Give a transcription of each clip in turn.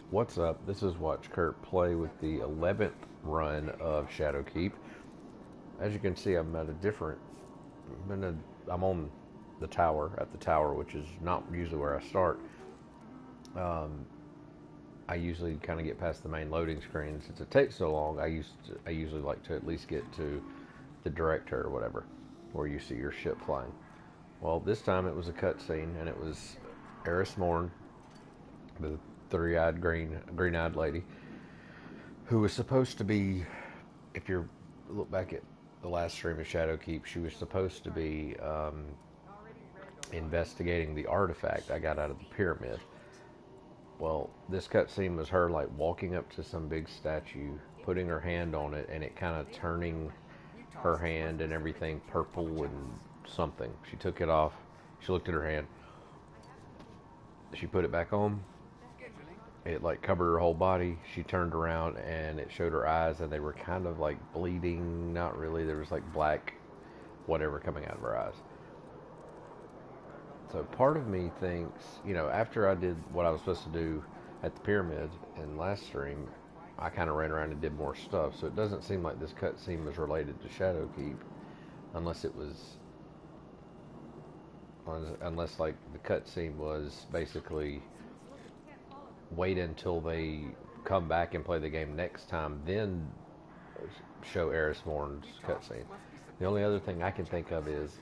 What's up? This is Watch Kurt play with the 11th run of Shadowkeep. As you can see, I'm at a different. I'm on the tower, at the tower, which is not usually where I start. I usually kind of get past the main loading screen. Since it takes so long, I usually like to at least get to the director or whatever, where you see your ship flying. Well, this time it was a cutscene, and it was Eris Morn, the three-eyed green-eyed lady, who was supposed to be, if you look back at the last stream of Shadowkeep, she was supposed to be investigating the artifact I got out of the pyramid. Well, this cutscene was her like walking up to some big statue, putting her hand on it, and it kind of turning her hand and everything purple and something. She took it off. She looked at her hand. She put it back on. It like covered her whole body. She turned around and it showed her eyes, and they were kind of like bleeding. Not really. There was like black whatever coming out of her eyes. So part of me thinks, after I did what I was supposed to do at the pyramid in last stream, I kind of ran around and did more stuff. So it doesn't seem like this cutscene was related to Shadowkeep, unless it was, unless like the cutscene was basically wait until they come back and play the game next time, then show Eris Morn's cutscene. The only other thing I can think of is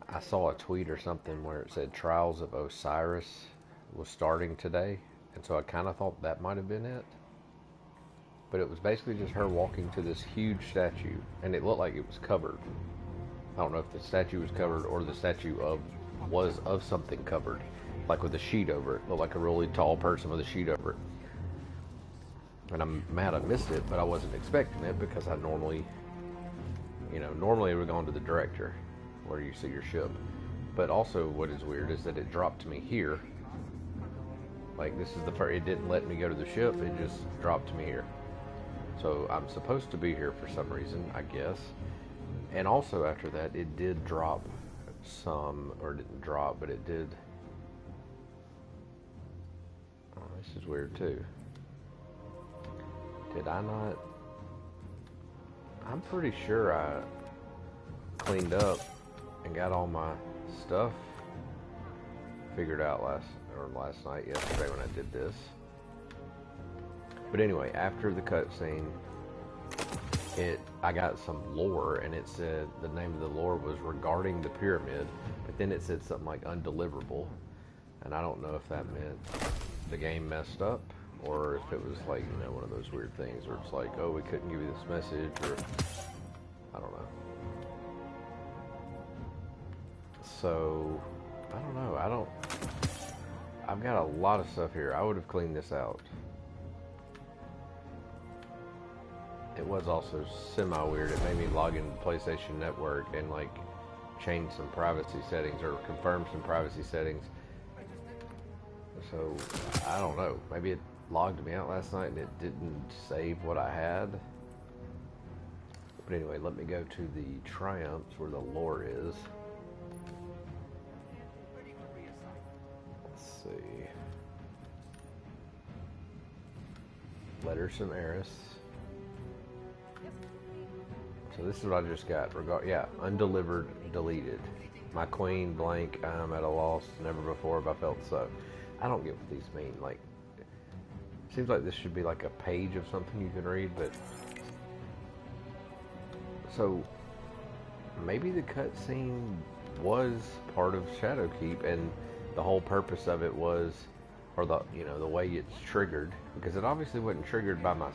I saw a tweet or something where it said Trials of Osiris was starting today, and so I kind of thought that might have been it. But it was basically just her walking to this huge statue, and it looked like it was covered. I don't know if the statue was covered or the statue was of something covered, like with a sheet over it. Looked like a really tall person with a sheet over it. And I'm mad I missed it, but I wasn't expecting it because I normally would go on to the director, where you see your ship. But also what is weird is that it dropped me here. Like this is the first, it didn't let me go to the ship, it just dropped me here. So I'm supposed to be here for some reason, I guess. And also after that, it did drop some, or it didn't drop, but it did. Oh, this is weird too. Did I not? I'm pretty sure I cleaned up and got all my stuff figured out last night, yesterday when I did this. But anyway, after the cutscene, I got some lore, and it said the name of the lore was regarding the pyramid, but then it said something like undeliverable, and I don't know if that meant the game messed up or if it was like one of those weird things where it's like, oh, we couldn't give you this message, or I don't know. So, I don't know. I've got a lot of stuff here. I would have cleaned this out. It was also semi-weird. It made me log into the PlayStation Network and like change some privacy settings or confirm some privacy settings. So, I don't know. Maybe it logged me out last night and it didn't save what I had. But anyway, let me go to the Triumphs where the lore is. See. Letters from Eris. So this is what I just got. Undelivered, deleted. My queen, blank, I'm at a loss. Never before have I felt so. I don't get what these mean. Like, it seems like this should be like a page of something you can read, but so maybe the cutscene was part of Shadowkeep, and the whole purpose of it was, or the way it's triggered, because it obviously wasn't triggered by my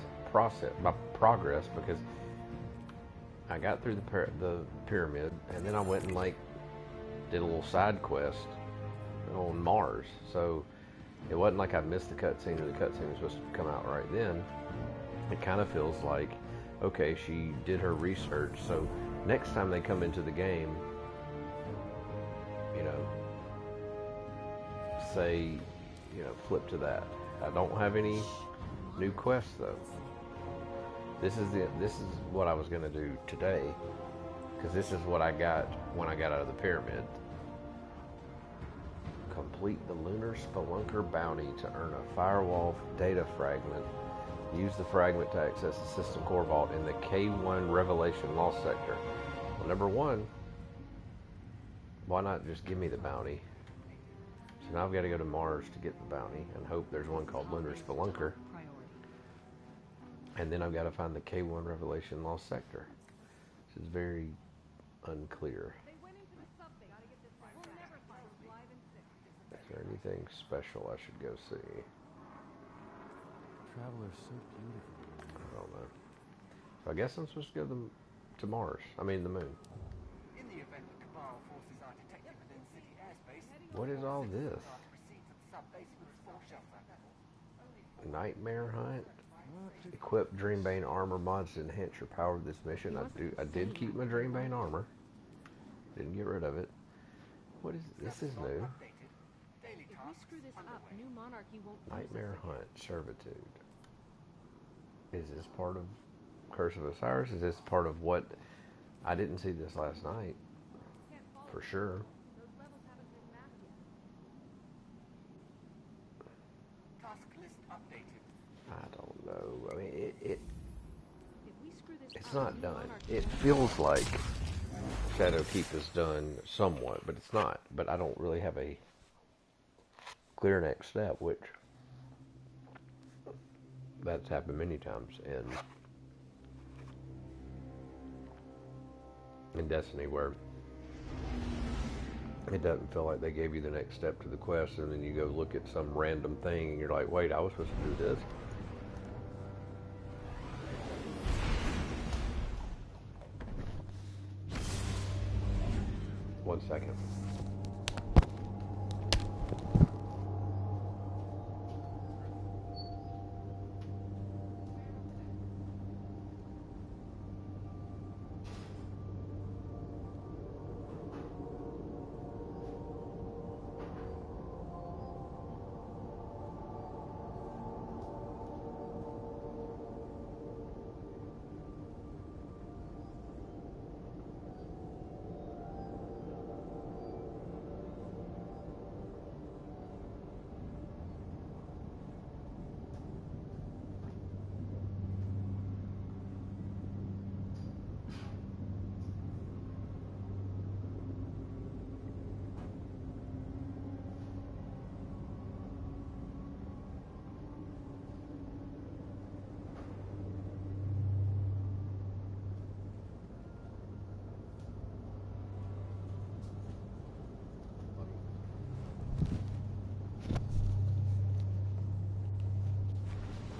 progress, because I got through the pyramid, and then I went and like did a little side quest on Mars. So it wasn't like I missed the cutscene, or the cutscene was supposed to come out right then. It kind of feels like, okay, she did her research, so next time they come into the game, say, flip to that. I don't have any new quests though. This is what I was gonna do today, because this is what I got when I got out of the pyramid. Complete Complete the Lunar Spelunker bounty to earn a firewall data fragment. Use the fragment to access the system core vault in the K1 Revelation Lost Sector. Well, number one, why not just give me the bounty? So now I've got to go to Mars to get the bounty and hope there's one called Lunar Spelunker. And then I've got to find the K1 Revelation Lost Sector. This is very unclear. Is there anything special I should go see? Traveler's so beautiful. I don't know. So I guess I'm supposed to go to Mars. I mean the moon. In the event that Cabal forces are detected within city airspace, What is all this? proceed to the subbase with full shelter. Nightmare hunt? Equip Dreambane armor mods to enhance your power of this mission. I did keep my Dreambane armor. Didn't get rid of it. What is this? Is new. If we screw this up, New Monarchy won't Nightmare hunt servitude. Is this part of Curse of Osiris? Is this part of what? I didn't see this last night. For sure. Task list updated. I don't know. I mean, If we screw this it's up, not New done. Monarchy It feels like Shadowkeep is done somewhat, but it's not. But I don't really have a clear next step, which that's happened many times in Destiny, where it doesn't feel like they gave you the next step to the quest, and then you go look at some random thing and you're like, wait, I was supposed to do this. 1 second.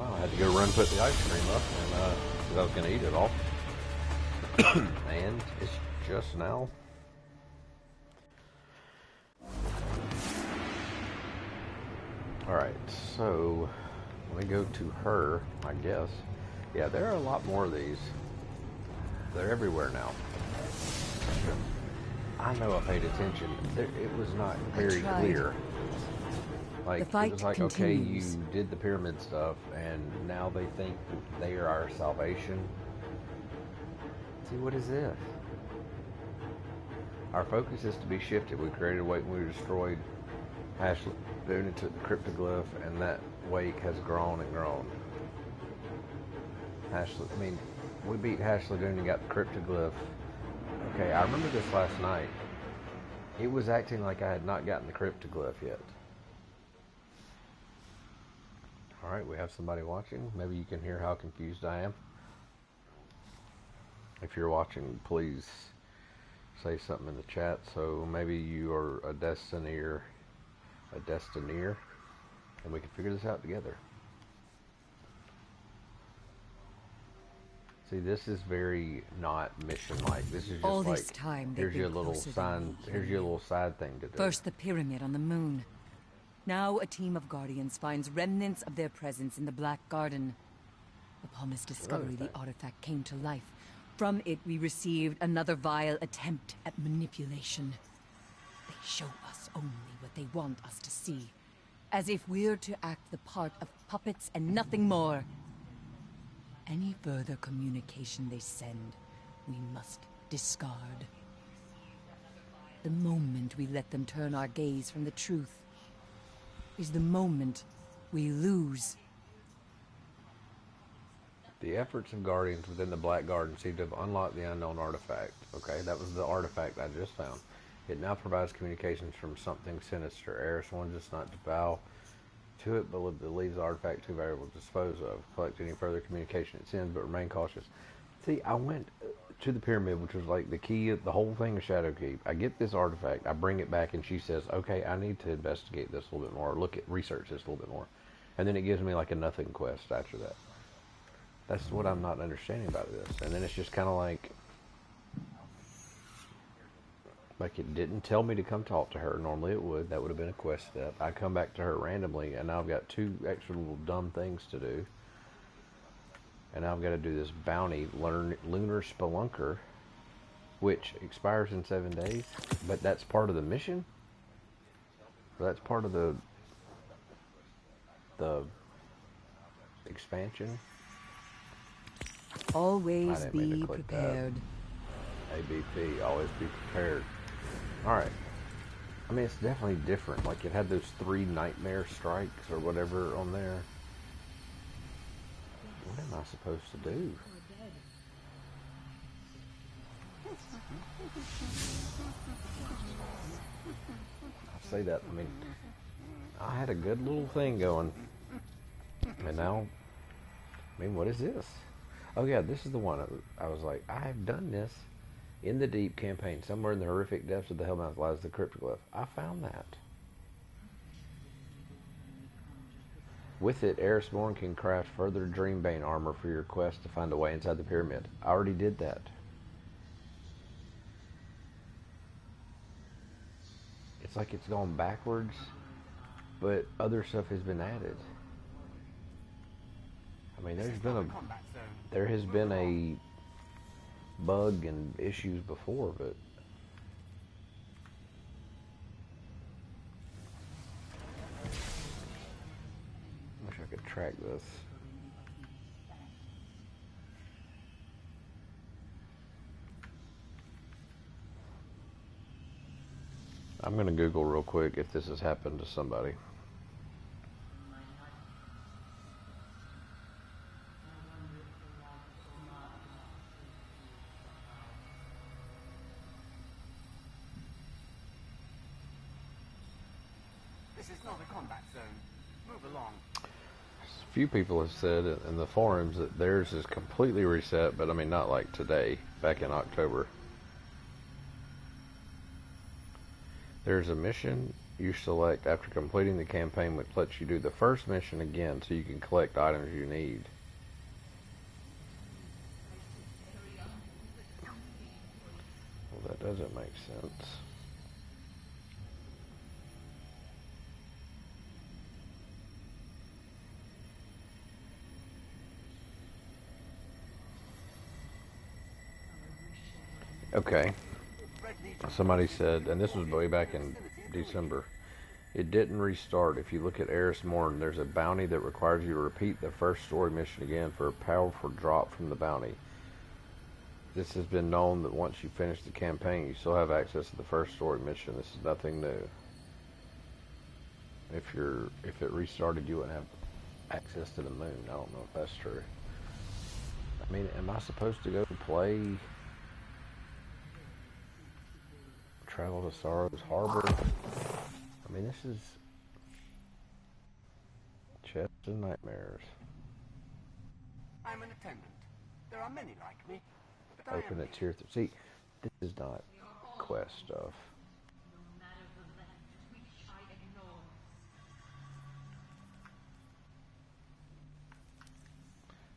Well, I had to go run put the ice cream up, and because I was going to eat it all. And it's just now. Alright, so let me go to her, I guess. Yeah, there are a lot more of these. They're everywhere now. I know I paid attention. It was not very clear. Like, it was like, okay, you did the pyramid stuff, and now they think that they are our salvation. See, what is this? Our focus is to be shifted. We created a wake when we destroyed Ashley Boone and took the cryptoglyph, and that wake has grown and grown. We beat Ashley Boone and got the cryptoglyph. Okay, I remember this last night. It was acting like I had not gotten the cryptoglyph yet. Alright, we have somebody watching. Maybe you can hear how confused I am. If you're watching, please say something in the chat. So maybe you are a Destineer, and we can figure this out together. See, this is very not mission-like. This is just all like, this time here's your little sign, here's your little side thing to do. First the pyramid on the moon. Now a team of guardians finds remnants of their presence in the Black Garden. Upon this discovery, the artifact came to life. From it, we received another vile attempt at manipulation. They show us only what they want us to see, as if we're to act the part of puppets and nothing more. Any further communication they send, we must discard. The moment we let them turn our gaze from the truth, is the moment we lose. The efforts of Guardians within the Black Garden seem to have unlocked the unknown artifact. Okay, that was the artifact I just found. It now provides communications from something sinister. Eris warns us not to bow to it, but believes the artifact too valuable to dispose of. Collect any further communication it sends, but remain cautious. See, I went to the pyramid, which was like the key of the whole thing of Shadowkeep. I get this artifact, I bring it back, and she says, okay, I need to investigate this a little bit more, research this a little bit more. And then it gives me like a nothing quest after that. That's what I'm not understanding about this. And then it's just kind of like it didn't tell me to come talk to her. Normally it would. That would have been a quest step. I come back to her randomly, and now I've got 2 extra little dumb things to do. And now I've got to do this bounty, Lunar Spelunker, which expires in 7 days. But that's part of the mission? Or that's part of the expansion? Always be prepared. ABP, always be prepared. Alright. I mean, it's definitely different. Like, it had those 3 nightmare strikes or whatever on there. What am I supposed to do? I say that, I mean, I had a good little thing going. And now, I mean, what is this? Oh yeah, this is the one. I was like, I have done this in the Deep campaign. Somewhere in the horrific depths of the Hellmouth lies the cryptoglyph. I found that. With it, Erisborn can craft further Dreambane armor for your quest to find a way inside the pyramid. I already did that. It's like it's gone backwards, but other stuff has been added. I mean, there has been a bug and issues before, but I wish I could track this. I'm gonna Google real quick if this has happened to somebody. This is not a combat zone. Move along. A few people have said in the forums that theirs is completely reset, but I mean, not like today, back in October. There's a mission you select after completing the campaign which lets you do the first mission again so you can collect items you need. Well, that doesn't make sense. Okay. Somebody said, and this was way back in December, it didn't restart. If you look at Eris Morn, there's a bounty that requires you to repeat the first story mission again for a powerful drop from the bounty. This has been known that once you finish the campaign, you still have access to the first story mission. This is nothing new. If it restarted, you wouldn't have access to the moon. I don't know if that's true. I mean, am I supposed to go play Travel to Sorrow's Harbor? I mean, this is Chests and Nightmares. I'm an attendant. There are many like me, but Open at tier 3. See, this is not quest stuff.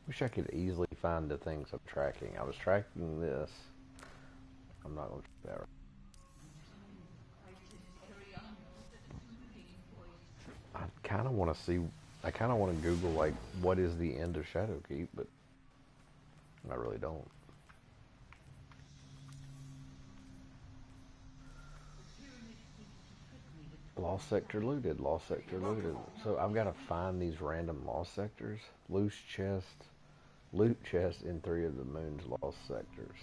Wish I could easily find the things I'm tracking. I was tracking this. I'm not going to do that right. I kind of want to see, I kind of want to Google, like, what is the end of Shadowkeep, but I really don't. Lost sector looted, lost sector looted. So I've got to find these random lost sectors. Loot chest in 3 of the moon's lost sectors.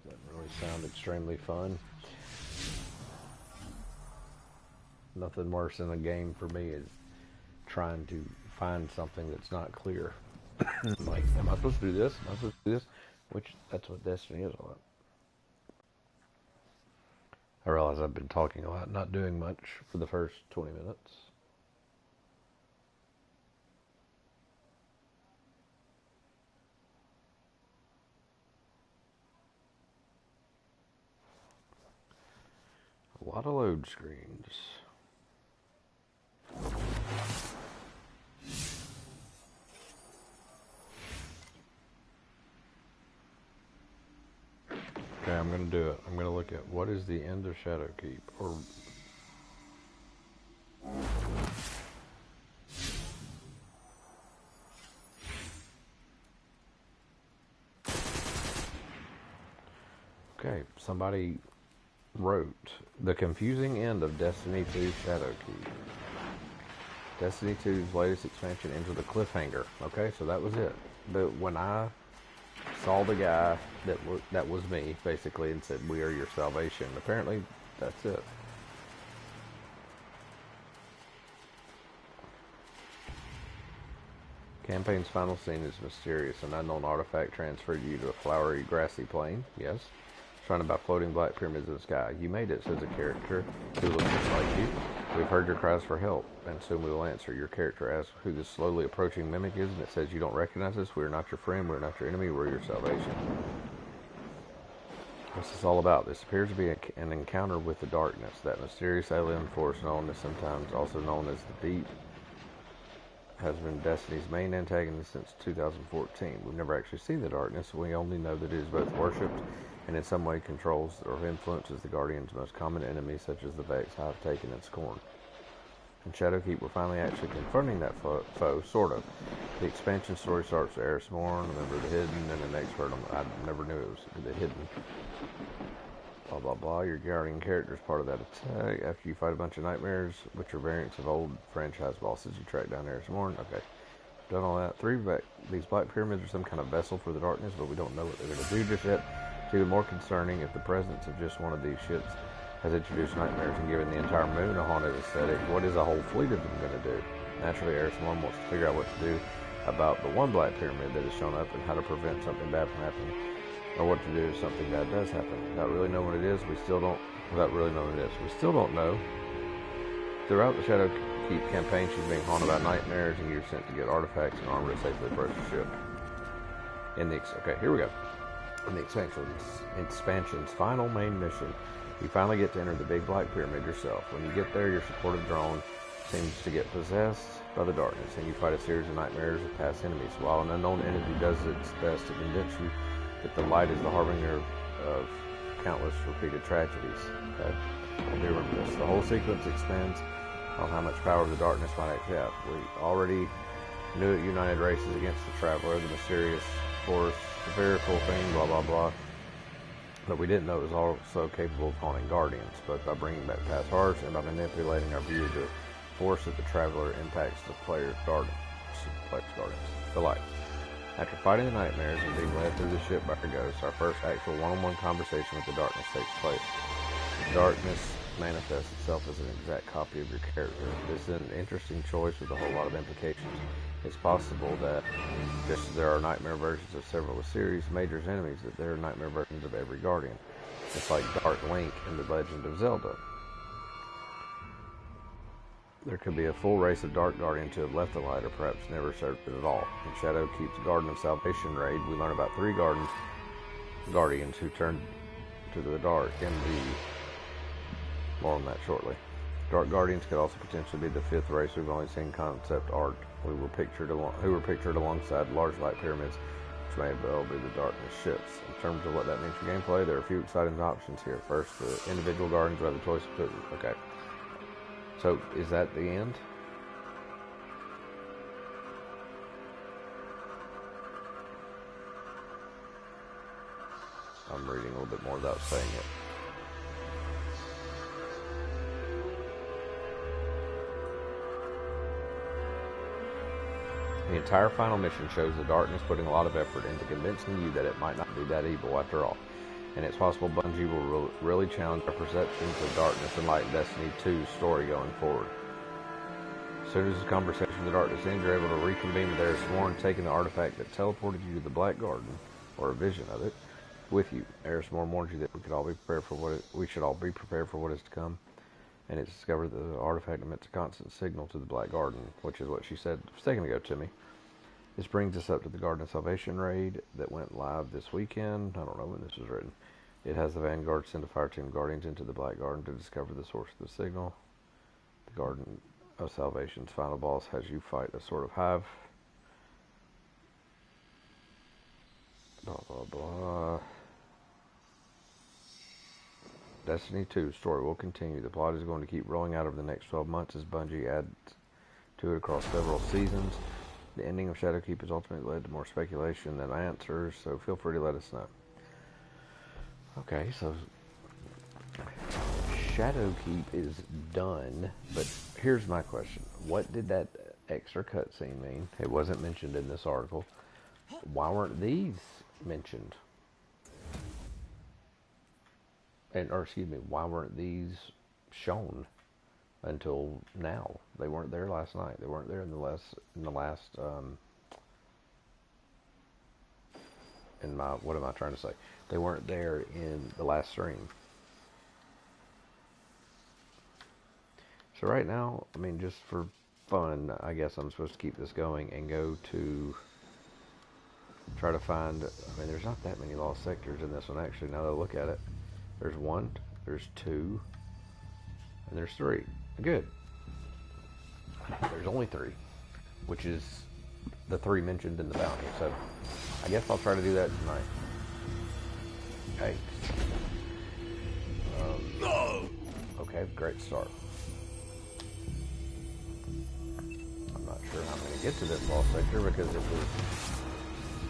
Doesn't really sound extremely fun. Nothing worse in a game for me is trying to find something that's not clear. Like, am I supposed to do this? Am I supposed to do this? Which, that's what Destiny is all about. I realize I've been talking a lot, not doing much for the first 20 minutes. A lot of load screens. Okay, I'm going to do it. I'm going to look at what is the end of Shadowkeep, or okay, somebody wrote the confusing end of Destiny 2 Shadowkeep. Destiny 2's latest expansion ends with a cliffhanger. Okay, so that was it. But when I saw the guy that was me, basically, and said, "We are your salvation," apparently that's it. Campaign's final scene is mysterious. An unknown artifact transferred you to a flowery, grassy plain. Yes. Surrounded by floating black pyramids in the sky. You made it, says a character who looks just like you. We've heard your cries for help, and soon we will answer. Your character asks who this slowly approaching mimic is, and it says, "You don't recognize us. We are not your friend. We are not your enemy. We're your salvation." What's this all about? This appears to be an encounter with the darkness, that mysterious alien force known as, sometimes also known as the Deep, has been Destiny's main antagonist since 2014. We've never actually seen the darkness. We only know that it is both worshipped and in some way controls or influences the Guardian's most common enemies, such as the Vex, Hive, Taken, and Scorn. In Shadowkeep, we're finally actually confronting that foe, sort of. The expansion story starts with Eris Morn, a member of the Hidden, and an expert on I never knew it was the Hidden. Blah, blah, blah. Your Guardian character is part of that attack. After you fight a bunch of nightmares, which are variants of old franchise bosses, you track down Eris Morn. Okay. Done all that. These black pyramids are some kind of vessel for the darkness, but we don't know what they're going to do just yet. It's even more concerning if the presence of just one of these ships has introduced nightmares and given the entire moon a haunted aesthetic. What is a whole fleet of them going to do? Naturally, Eris Morn wants to figure out what to do about the one black pyramid that has shown up and how to prevent something bad from happening, or what to do if something bad does happen. Without really knowing what it is, we still don't know. Throughout the Shadowkeep campaign, she's being haunted by nightmares, and you're sent to get artifacts and armor to safely approach the ship. Okay, here we go. In the expansion's final main mission, you finally get to enter the big black pyramid yourself. When you get there, your supportive drone seems to get possessed by the darkness, and you fight a series of nightmares with past enemies. While an unknown entity does its best to convince you that the light is the harbinger of countless repeated tragedies. Okay? Well, do remember this. The whole sequence expands on how much power the darkness might actually have. We already knew it united races against the Traveler, the mysterious force, the very cool thing, blah, blah, blah. But we didn't know it was also capable of haunting Guardians. But by bringing back past hearts and by manipulating our view to force that the Traveler impacts the player's Guardians. The light. After fighting the nightmares and being led through the ship by her ghosts, our first actual one-on-one conversation with the darkness takes place. The darkness manifests itself as an exact copy of your character. This is an interesting choice with a whole lot of implications. It's possible that just as there are nightmare versions of several of the series' major enemies, that there are nightmare versions of every Guardian. It's like Dark Link in The Legend of Zelda. There could be a full race of Dark Guardians who have left the light or perhaps never served it at all. In Shadowkeep's Garden of Salvation raid, we learn about 3 Guardians who turned to the dark, and more on that shortly. Dark Guardians could also potentially be the 5th race we've only seen concept art. Who were pictured alongside large light pyramids, which may well be the darkness ships. In terms of what that means for gameplay, there are a few exciting options here. First, the individual Guardians will have the choice to... Okay. So, is that the end? I'm reading a little bit more without saying it. The entire final mission shows the darkness putting a lot of effort into convincing you that it might not be that evil after all. and it's possible Bungie will really challenge our perceptions of darkness and light in Destiny 2's story going forward. As soon as the conversation of the darkness ends, you're able to reconvene with Erismorn, taking the artifact that teleported you to the Black Garden, or a vision of it, with you. Erismorn warns you that we should all be prepared for what is to come, and it's discovered that the artifact emits a constant signal to the Black Garden, which is what she said a second ago to me. This brings us up to the Garden of Salvation raid that went live this weekend. I don't know when this was written. It has the Vanguard send a fire team of Guardians into the Black Garden to discover the source of the signal. The Garden of Salvation's final boss has you fight a sort of hive. Blah, blah, blah. Destiny 2 story will continue. The plot is going to keep rolling out over the next 12 months as Bungie adds to it across several seasons. The ending of Shadowkeep has ultimately led to more speculation than answers, so feel free to let us know. Okay, so Shadowkeep is done, but here's my question. What did that extra cutscene mean? It wasn't mentioned in this article. Why weren't these mentioned? Why weren't these shown until now? They weren't there last night. They weren't there in the last what am I trying to say? They weren't there in the last stream. So right now, I mean, just for fun, I guess I'm supposed to keep this going and go to try to find, I mean, there's not that many lost sectors in this one, actually, now that I look at it. There's 1, there's 2, and there's 3. Good. There's only 3, which is the 3 mentioned in the bounty, so I guess I'll try to do that tonight. Okay. Okay, great start. I'm not sure how I'm going to get to this lost sector because it was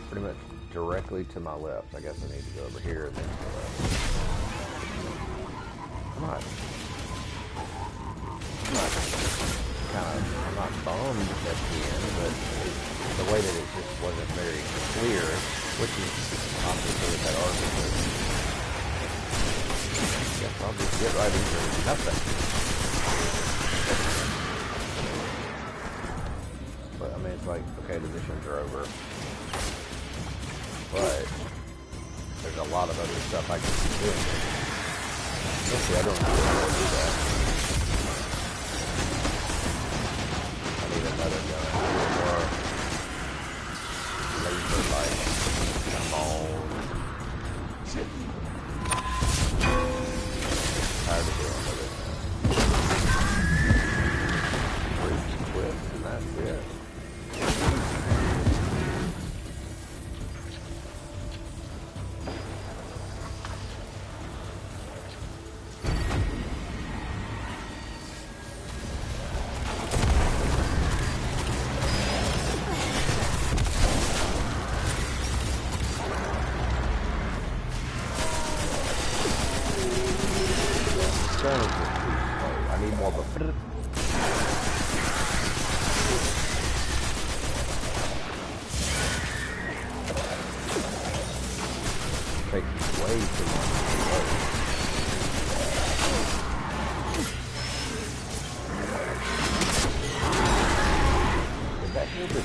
pretty much directly to my left. I guess I need to go over here and then to the left. I'm not bummed at the end, but the way that it just wasn't very clear, which is obviously what that argument is. I guess I'll just get right into nothing. But I mean, it's like, okay, the missions are over, but there's a lot of other stuff I can keep doing. Actually, I don't know how to do that. I need another gun. Or laser light. Come on. Tired of dealing with it. 3 equipped, and that's it. I need more of a takes way too long to load. Did that hear the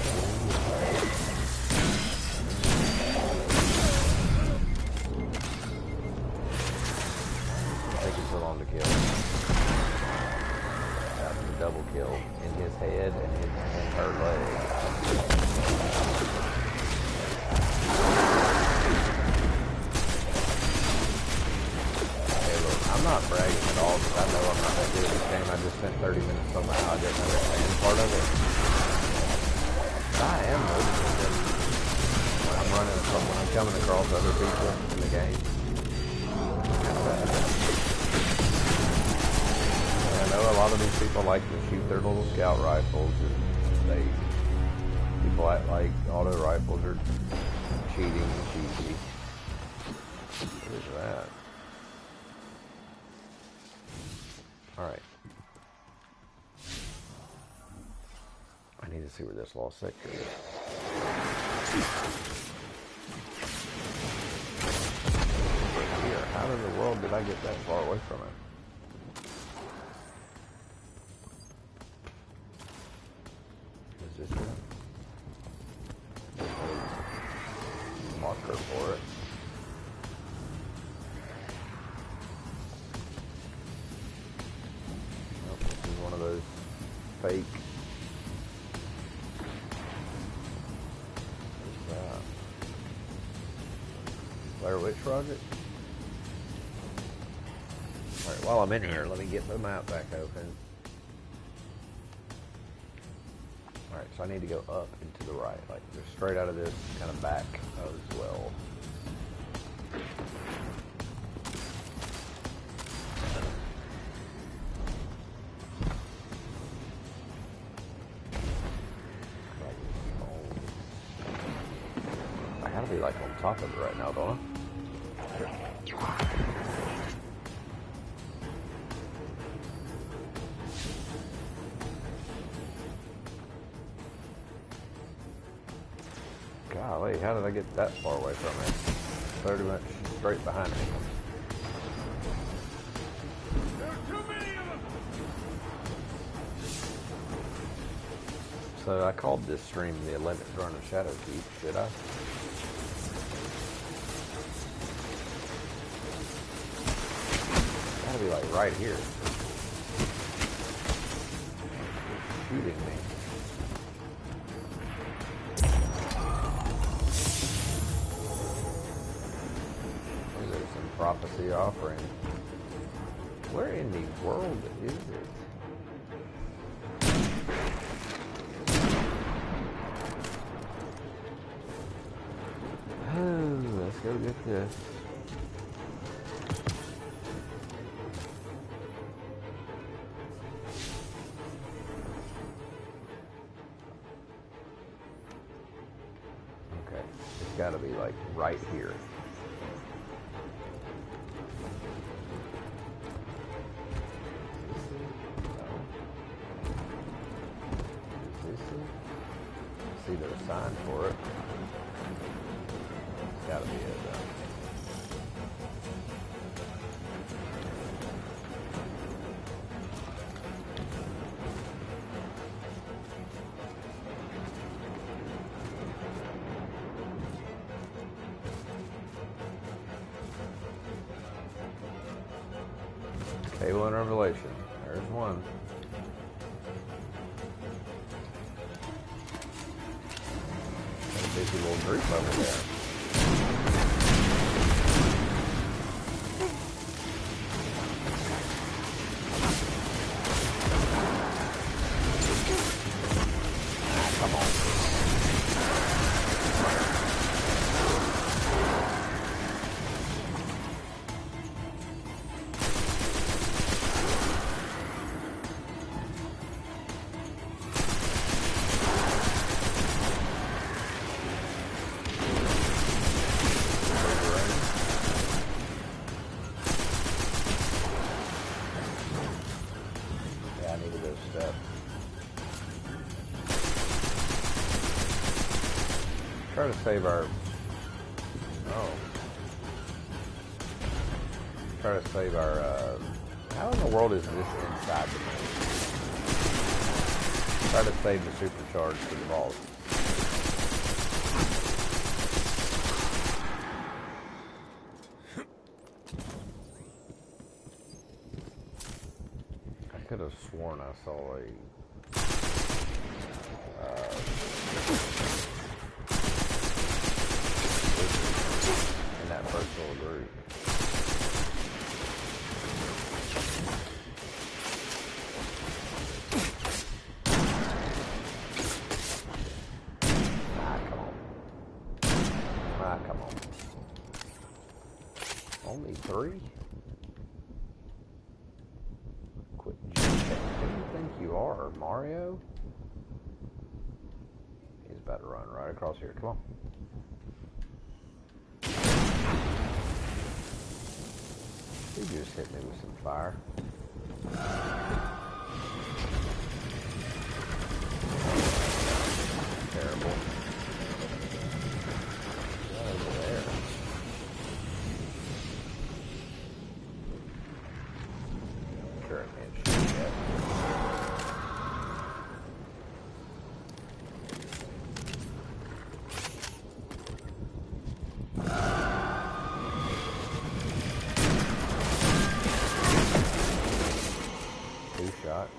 taking so long to kill? That was a double kill in his head and her leg. I'm not bragging at all because I know I'm not that good at this game. I just spent 30 minutes on how I didn't understand part of it. I am noticing that when I'm coming across other people in the game. I know a lot of these people like to shoot their little scout rifles, and people act like auto rifles are cheating and cheesy. What is that? Alright. I need to see where this lost sector is. Over here. How in the world did I get that far away from it? Is this it? There's a marker for it. Oh, this is one of those fake. What's that? Blair Witch Project? Alright, while I'm in here, let me get the map back open. Alright, so I need to go up and to the right, like just straight out of this, kind of back as well. I gotta be like on top of it right now, don't I? Golly, how did I get that far away from it? Pretty much straight behind me. There are too many of them! So I called this stream the 11th run of Shadowkeep, should I? Gotta be like right here. It's shooting me. Prophecy offering. Where in the world is it? Oh, let's go get this. Okay, it's gotta be like right here. See there's a sign for it. It's gotta be it though. Cable and Revelation. There's one. Busy little group over there. Come on. Try to save our... Oh. Try to save our... How in the world is this inside the map? Try to save the supercharge for the vault. I could have sworn I saw a... in that first little group. Come on. Come on. Only 3? Quit jumping. Who do you think you are, Mario? He's about to run right across here. Come on. He just hit me with some fire. Terrible. Right over there. 2 shots.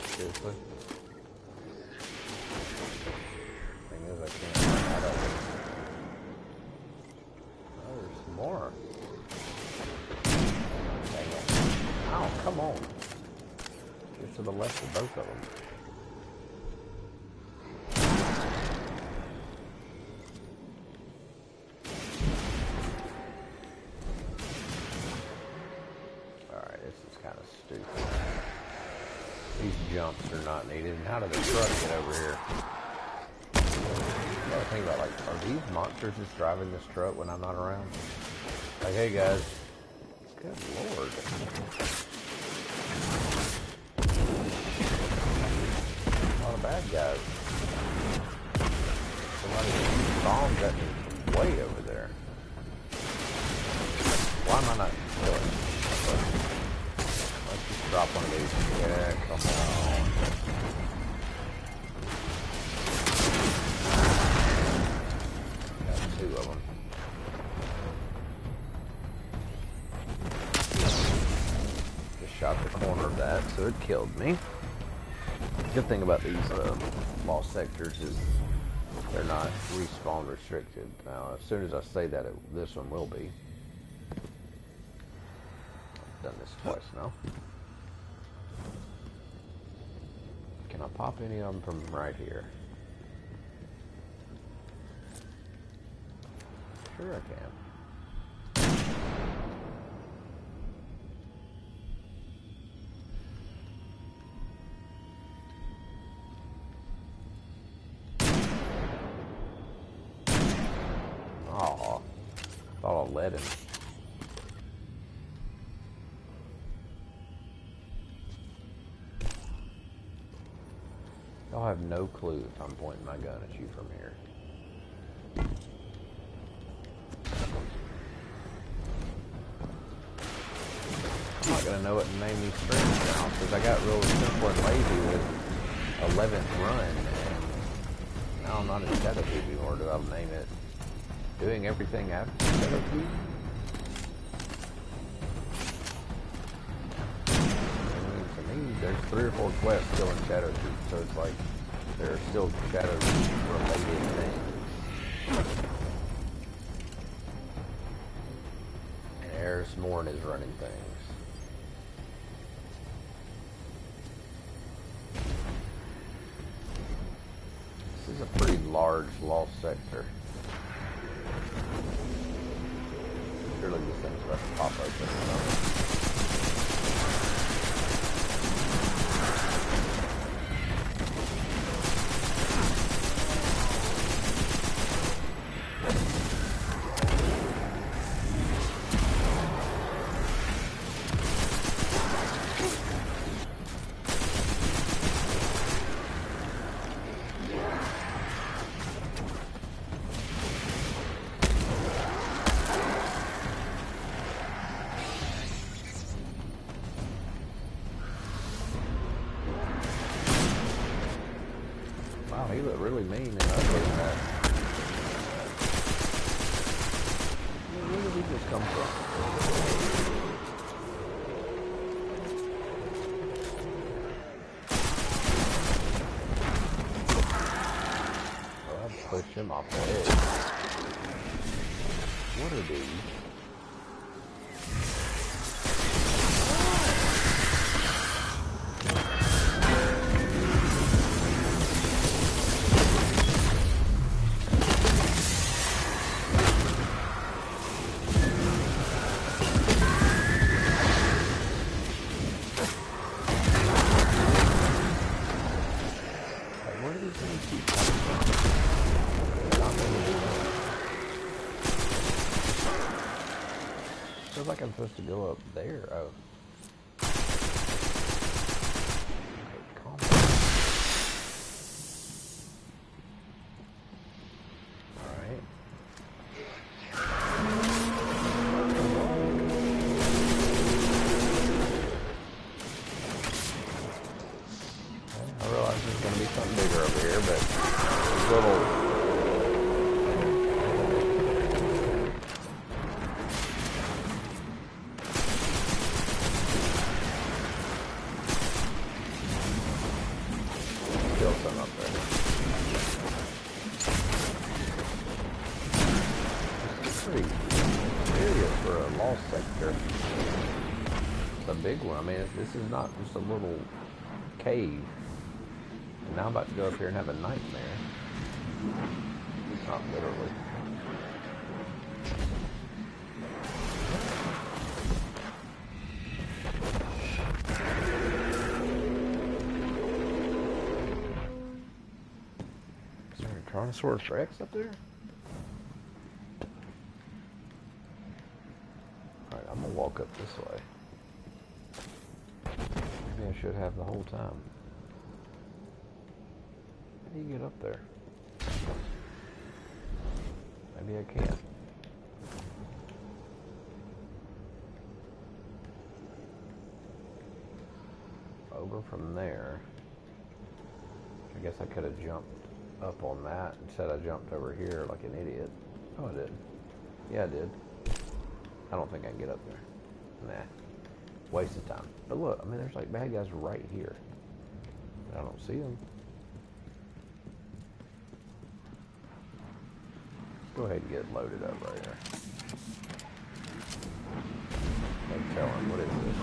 Seriously. Thing is, I can't run out of it. Oh, there's some more. Dang it. Oh, come on. Just to the left of both of them. These jumps are not needed. And how did the truck get over here? You gotta think about, like, are these monsters just driving this truck when I'm not around? Like, hey guys. Good lord. A lot of bad guys. Somebody bombs at me way over there. Why am I not killing? Let's just drop one of these. Yeah, come on. Got 2 of them. Just shot the corner of that, so it killed me. Good thing about these lost sectors is they're not respawn restricted. Now, as soon as I say that, this one will be. I've done this twice now. Can I pop any of them from right here? Sure I can. Aw, thought I let him. Y'all have no clue if I'm pointing my gun at you from here. I'm not gonna know what to name these streams now because I got real simple and lazy with 11th run, and now I'm not in Shadowkeep anymore. Do I name it doing everything after Shadowkeep? To me, there's 3 or 4 quests still in Shadowkeep, so it's like there are still Shadowkeep-related things. And Eris Morn is running things. This is a pretty large lost sector. Surely this thing's about to pop open. Wow, he looked really mean and ugly in that. Where did he just come from? Oh, I pushed him off the edge. What are these? Feels like I'm supposed to go up there. Oh. Okay, calm down. Alright. Okay, I realize there's going to be something bigger over here, but these little... kill some up there. It's pretty serious for a lost sector. It's a big one. I mean, this is not just a little cave. And now I'm about to go up here and have a nightmare. Not literally. Is there a Tyrannosaurus Rex up there? Alright, I'm gonna walk up this way. Maybe I should have the whole time. How do you get up there? Maybe I can't. Over from there. I guess I could have jumped up on that. Instead I jumped over here like an idiot. Oh, I did. Yeah, I did. I don't think I can get up there. Nah. Waste of time. But look, I mean, there's like bad guys right here. I don't see them. Go ahead and get loaded up right here. Can't tell him. What is this?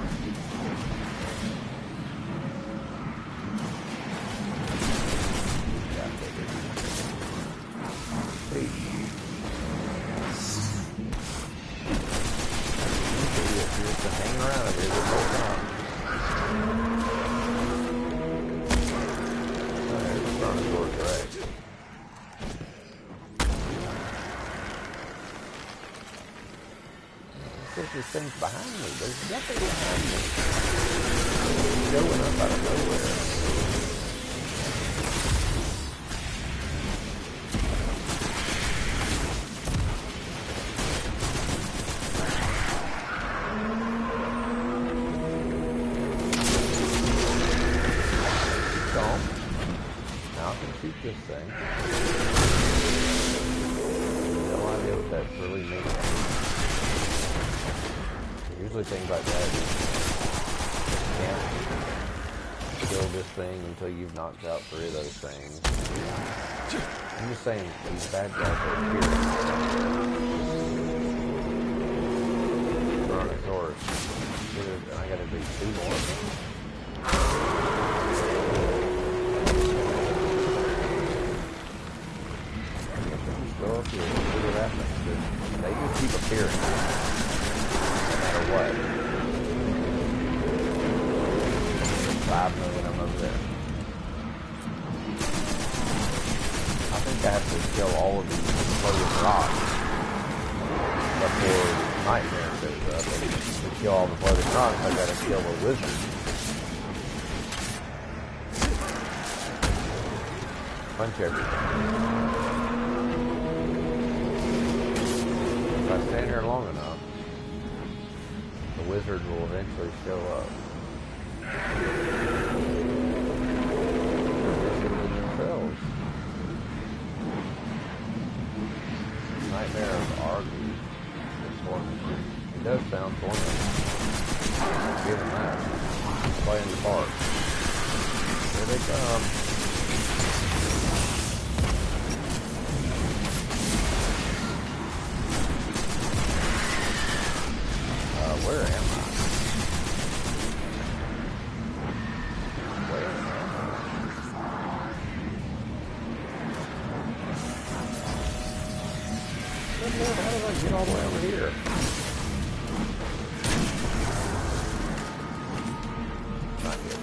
Hey. You're just hanging around up here the whole time. Oh, there's the Tyrannosaurus Rex. There's things behind me. There's nothing behind me. It's going up out of nowhere. Calm. Now I can shoot this thing. No idea what that's really means. Usually things like that, you can't kill this thing until you've knocked out 3 of those things. I'm just saying, these bad guys are here. Tyrannosaurus. And I gotta do 2 more of them? Just go up here and see what happens. They just keep appearing. What? 5 million of them over there. I think I have to kill all of these floating rocks before Nightmare shows up. And to kill all the floating rocks, I gotta kill a wizard. Punch everything. If I stand here long enough, the wizard will eventually show up. Themselves. Nightmare of Argy. He does sound tormenting. Give him that. He's playing the part. Here they come. Where am I? Where am I? How did I get all the way over here? Not good.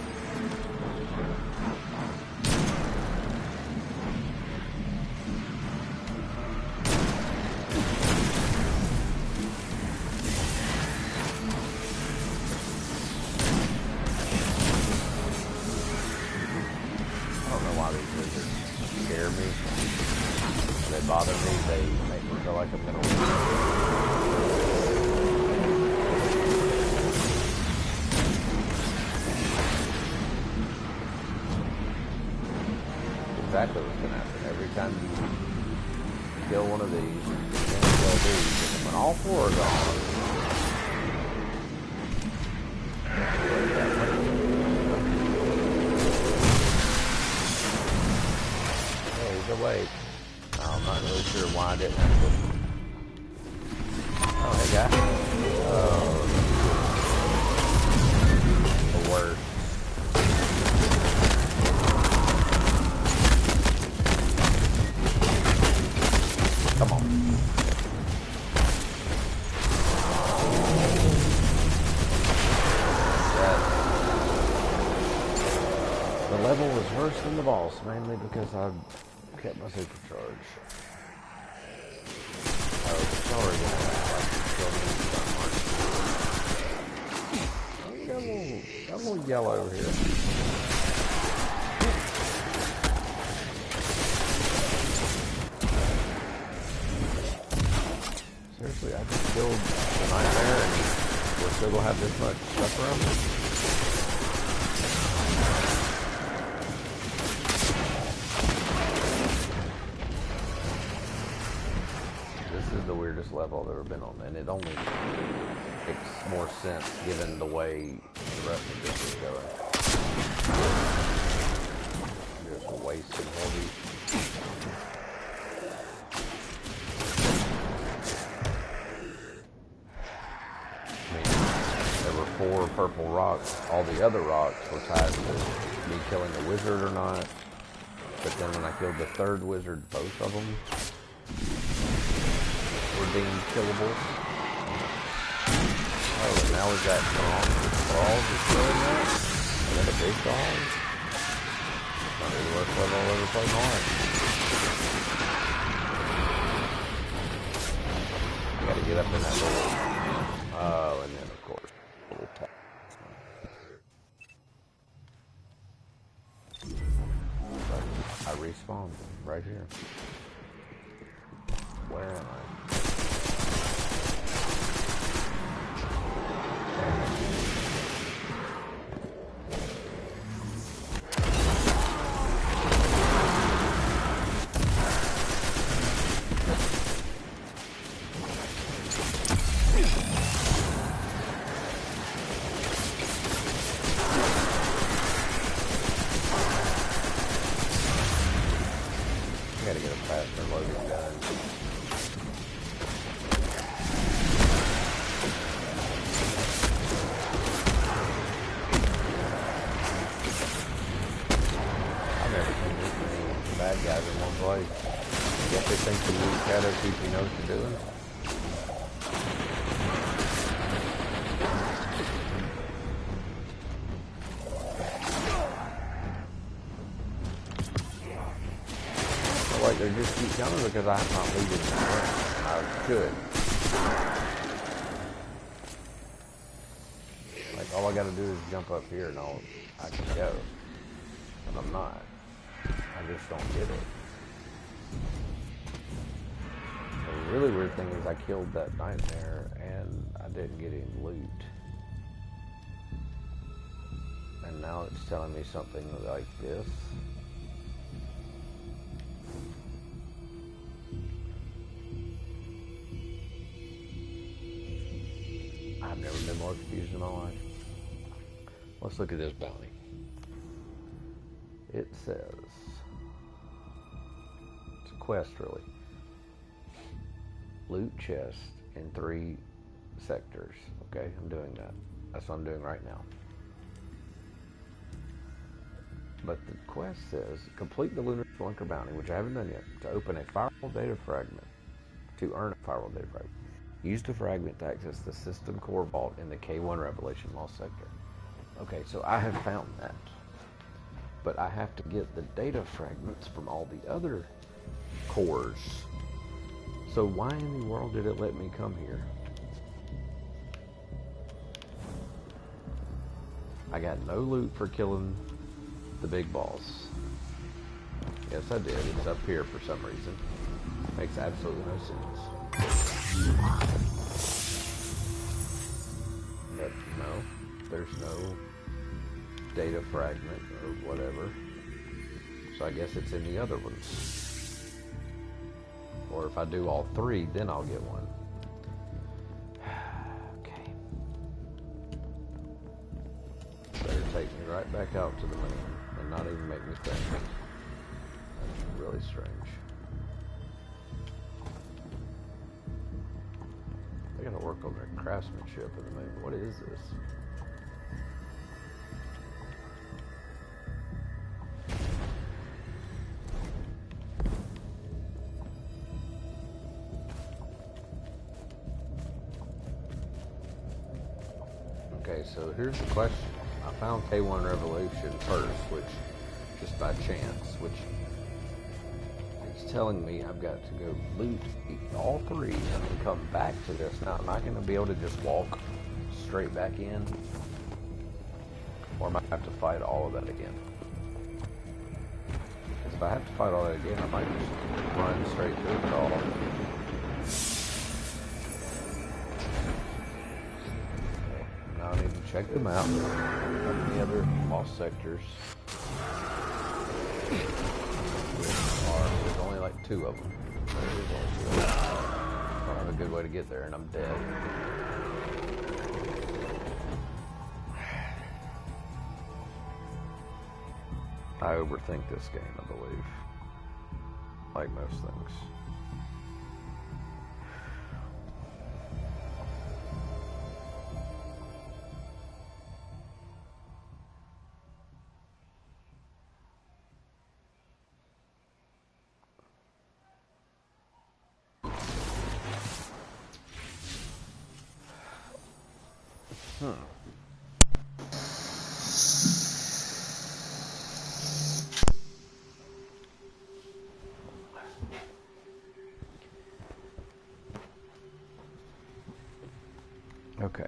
Scare me. They bother me. They make me feel like I'm gonna win. Exactly what's gonna happen. Every time you kill one of these, you're gonna kill these. And when all 4 are gone, wait. I'm not really sure why I didn't have to. Oh, hey, guy. Oh, the worst. Come on. Yes. The level was worse than the boss, mainly because I kept my supercharge. Oh, sorry, guys. Got a little yellow over here. Seriously, I just killed the nightmare and we're still gonna have this much stuff around me? This is the weirdest level I've ever been on, and it only makes more sense given the way the rest of this is going. Just wasting heavy. There were 4 purple rocks. All the other rocks were tied to me killing the wizard or not. But then when I killed the 3rd wizard, both of them were deemed killable. Oh, and now we've got balls just killing that. And then a big dog. Might be the worst level I've ever played in my life. You gotta get up in that little... Oh, and then of course, little tap. I respawned right here. Where am I? Gotta get a faster loading gun. I've never seen this many bad guys in one place. I guess they think the new Shadowkeep knows what they're doing. Like they just keep coming because I'm not leaving the ground. I could. Like all I gotta do is jump up here and I can go. But I'm not. I just don't get it. The really weird thing is I killed that nightmare and I didn't get any loot. And now it's telling me something like this. I've never been more confused in my life. Let's look at this bounty. It says, it's a quest really. Loot chest in 3 sectors. Okay, I'm doing that. That's what I'm doing right now. But the quest says, complete the Lunar Bunker bounty, which I haven't done yet, to open a firewall data fragment. To earn a firewall data fragment. Use the fragment to access the system core vault in the K1 Revelation Lost Sector. Okay, so I have found that. But I have to get the data fragments from all the other cores. So why in the world did it let me come here? I got no loot for killing the big boss. Yes, I did. It's up here for some reason. Makes absolutely no sense. But no, there's no data fragment or whatever. So I guess it's in the other ones. Or if I do all 3, then I'll get one. Okay. Better take me right back out to the moon and not even make me think. That's really strange. They gotta work on their craftsmanship in the main. What is this? Okay, so here's the question. I found K1 Revolution first, which, just by chance, which is telling me I've got to go loot all three and come back to this. Now, am I going to be able to just walk straight back in? Or am I going to have to fight all of that again? Because if I have to fight all that again, I might just run straight through it all. I need to check them out. Any other lost sectors? There's only like 2 of them. I don't have a good way to get there, and I'm dead. I overthink this game, I believe. Like most things. Okay.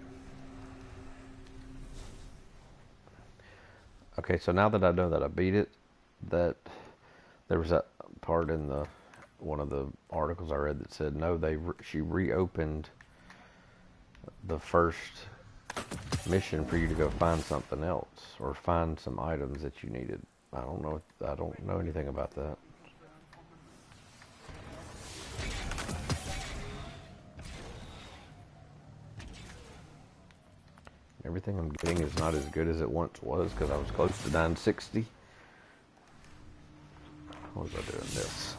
Okay, so now that I know that I beat it, that there was that part in the one of the articles I read that said no, she reopened the first mission for you to go find something else or find some items that you needed. I don't know anything about that. Everything I'm getting is not as good as it once was because I was close to 960. What was I doing this?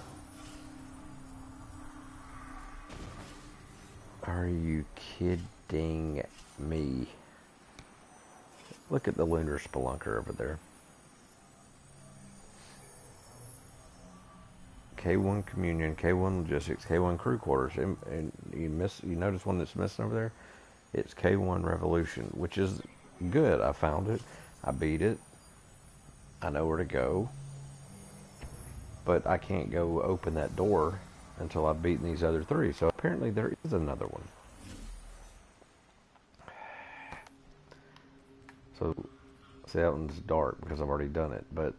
Are you kidding me? Look at the lunar spelunker over there. K1 Communion, K1 Logistics, K1 Crew Quarters, and you notice one that's missing over there? It's K1 Revolution, which is good. I found it. I beat it. I know where to go. But I can't go open that door until I've beaten these other 3. So apparently there is another one. So, see, that one's dark because I've already done it. But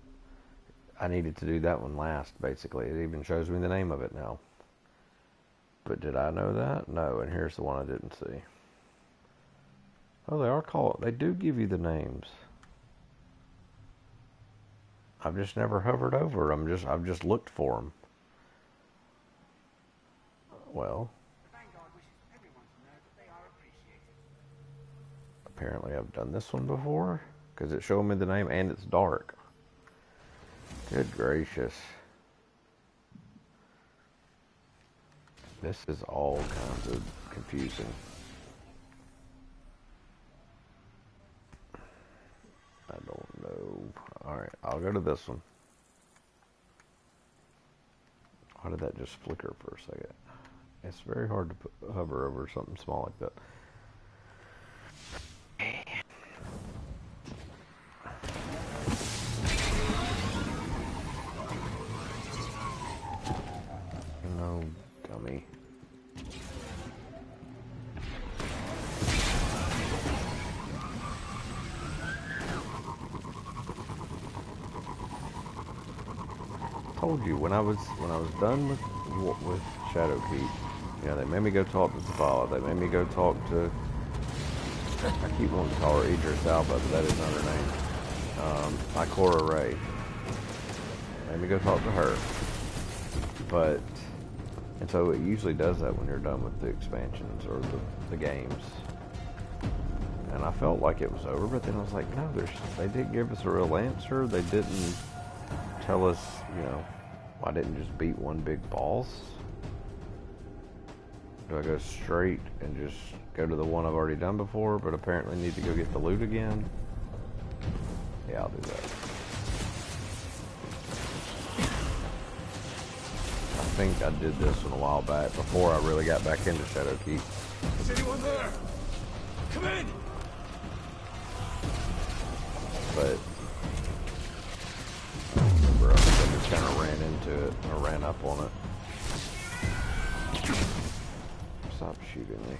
I needed to do that one last, basically. It even shows me the name of it now. But did I know that? No, and here's the one I didn't see. Oh, they are called. They do give you the names. I've just never hovered over. I've just looked for them. Well, apparently I've done this one before because it's showing me the name and it's dark. Good gracious. This is all kinds of confusing. I don't know. Alright, I'll go to this one. Why did that just flicker for a second? It's very hard to hover over something small like that. No, dummy. Told you when I was done with Shadowkeep, they made me go talk to Zavala. They made me go talk to. I keep wanting to call her Idris Alba, but that is not her name. Ikora Ray. Made me go talk to her. And so it usually does that when you're done with the expansions or the games. And I felt like it was over, but then I was like, no, they didn't give us a real answer. They didn't tell us, I didn't just beat one big boss. Do I go straight and just go to the one I've already done before, but apparently need to go get the loot again? Yeah, I'll do that. I think I did this one a while back before I really got back into Shadowkeep. Is anyone there? Come in! But I remember I just kind of ran into it, or ran up on it. Stop shooting me.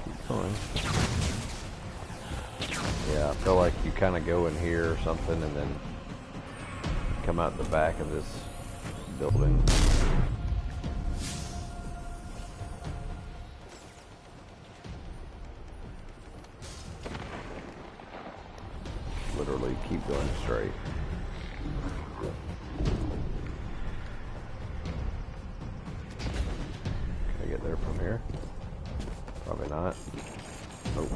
Keep going. Yeah, I feel like you kind of go in here or something and then come out the back of this building. Literally keep going straight. Can I get there from here? Probably not. Oh.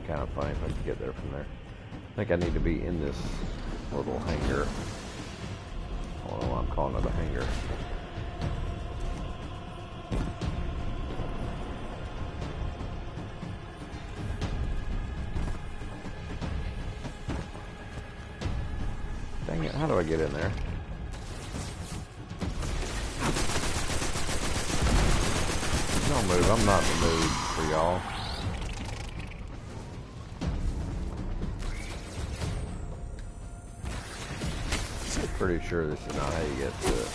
Kind of funny if I could get there from there. I think I need to be in this little hangar. I don't know why I'm calling it a hangar. Dang it, how do I get in there? Don't move, I'm not in the mood for y'all. Pretty sure this is not how you get to it.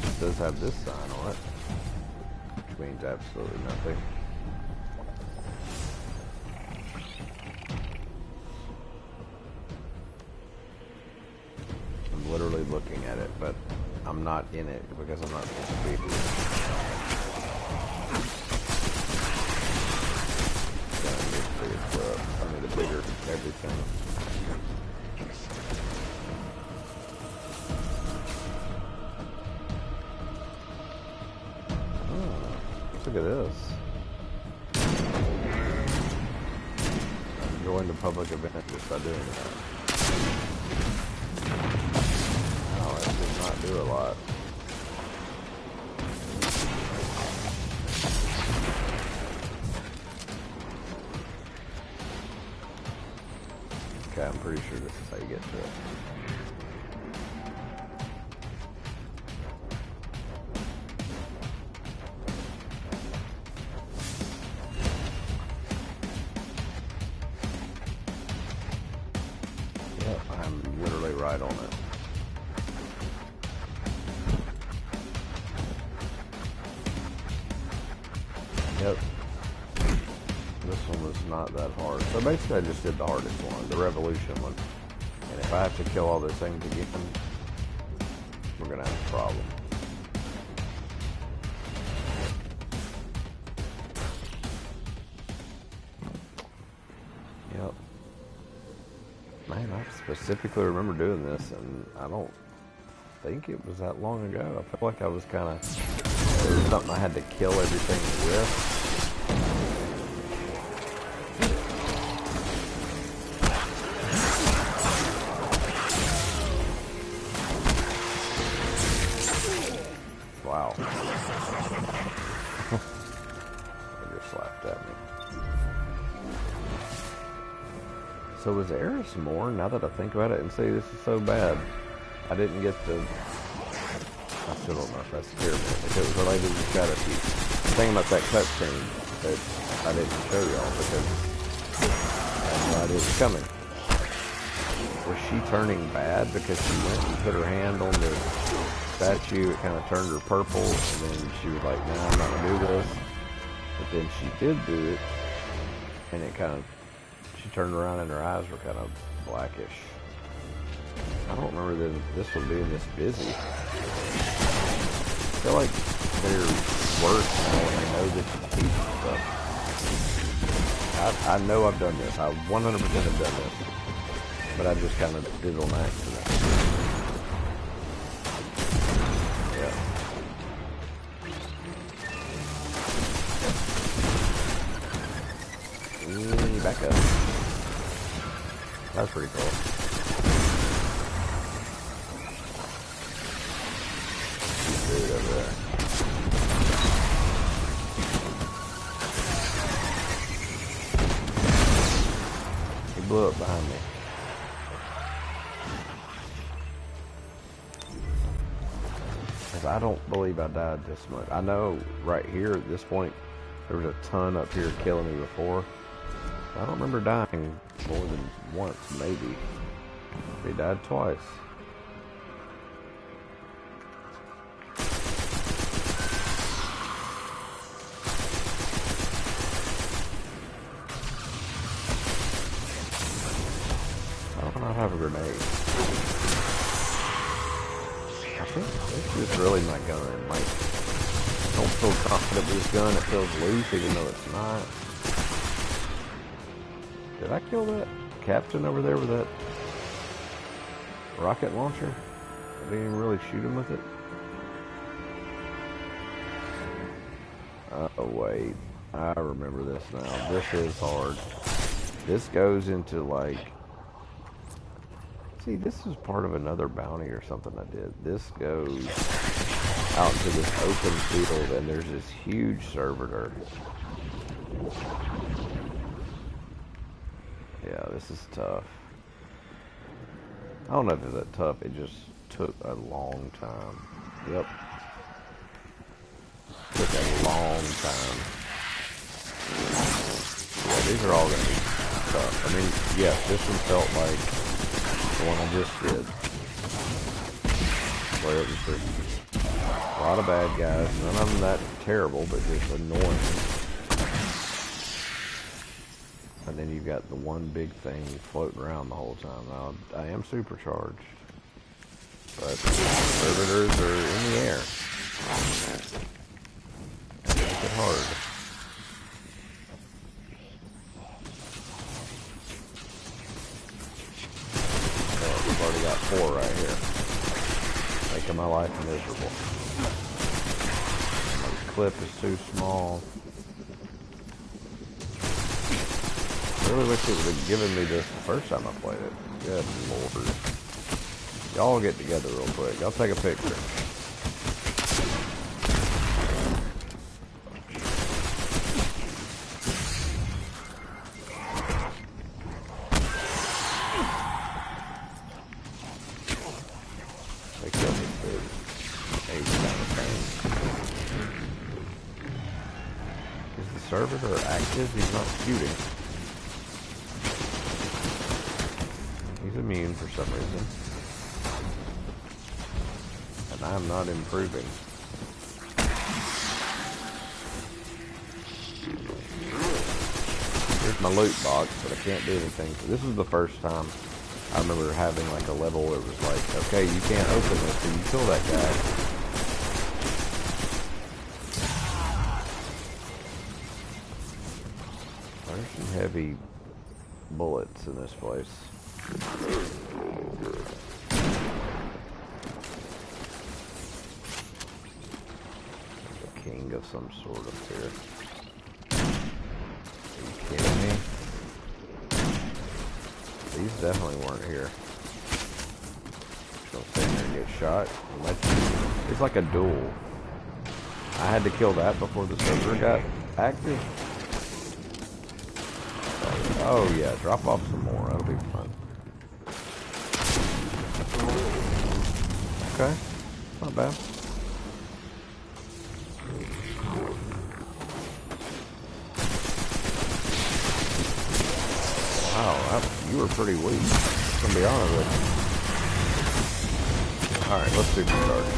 It does have this sign on it, which means absolutely nothing. I'm literally looking at it, but I'm not in it because I'm not supposed to be here. I need a bigger everything. Oh, look at this. Join the public event just by doing that. Oh, it did not do a lot. Okay, I'm pretty sure this is how you get to it. Yep, I'm literally right on it. Yep. This one was not that hard. So basically I just did the hardest one, the Revolution one. And if I have to kill all those things again, we're gonna have a problem. Yep. Man, I specifically remember doing this, and I don't think it was that long ago. I feel like I was kind of, it was something I had to kill everything with. Wow. They just slapped at me. So was Eris more, now that I think about it, and see, this is so bad. I didn't get the... I still don't know if that's clear, if it was related to Shadowkeep. The thing about that cutscene that I didn't show y'all because I had no idea it was coming. Was she turning bad because she went and put her hand on the statue? It kind of turned her purple, and then she was like, "No, I'm not gonna do this." But then she did do it, and it kind of, she turned around and her eyes were kind of blackish. I don't remember this one being this busy. I feel like they're worse now when they know that you teach stuff. I know I've done this. I 100% have done this. But I just kind of did it on accident. Yeah. back up. That's pretty cool. Dude over there. He blew up behind me. Because I don't believe I died this much. I know right here at this point there was a ton up here killing me before. I don't remember dying more than once, maybe. He died twice. I do not have a grenade. I think this is really my gun. Like, I don't feel confident with this gun. It feels loose even though it's not. Did I kill that captain over there with that rocket launcher? I didn't even really shoot him with it. Oh wait, I remember this now. This is hard. This goes into like... See, this is part of another bounty or something I did. This goes out into this open field and there's this huge servitor. Yeah, this is tough. I don't know if it's that tough, it just took a long time. Yep. Took a long time. Yeah, these are all going to be tough. I mean, yeah, this one felt like the one I just did. Where it was just a lot of bad guys. None of them that terrible, but just annoying. And then you've got the one big thing floating around the whole time. Now, I am supercharged. But servitors are in the air. They make it hard. So we've already got 4 right here. Making my life miserable. My clip is too small. I really wish it would have given me this the first time I played it. Good lord. Y'all get together real quick. I'll take a picture. They killed me too. Hey, we got the thing. Is the servitor active? He's not shooting. He's immune for some reason. And I'm not improving. Here's my loot box, but I can't do anything. So this is the first time I remember having like a level where it was like, okay, you can't open this, so you kill that guy. There's some heavy bullets in this place. A king of some sort up here. Are you kidding me? These definitely weren't here. Just gonna stand there and get shot. It's like a duel. I had to kill that before the server got active. Oh yeah, drop off some more. That'll be fun. Okay, not bad. Wow, you were pretty weak. I'm gonna be honest with you. Alright, let's supercharge.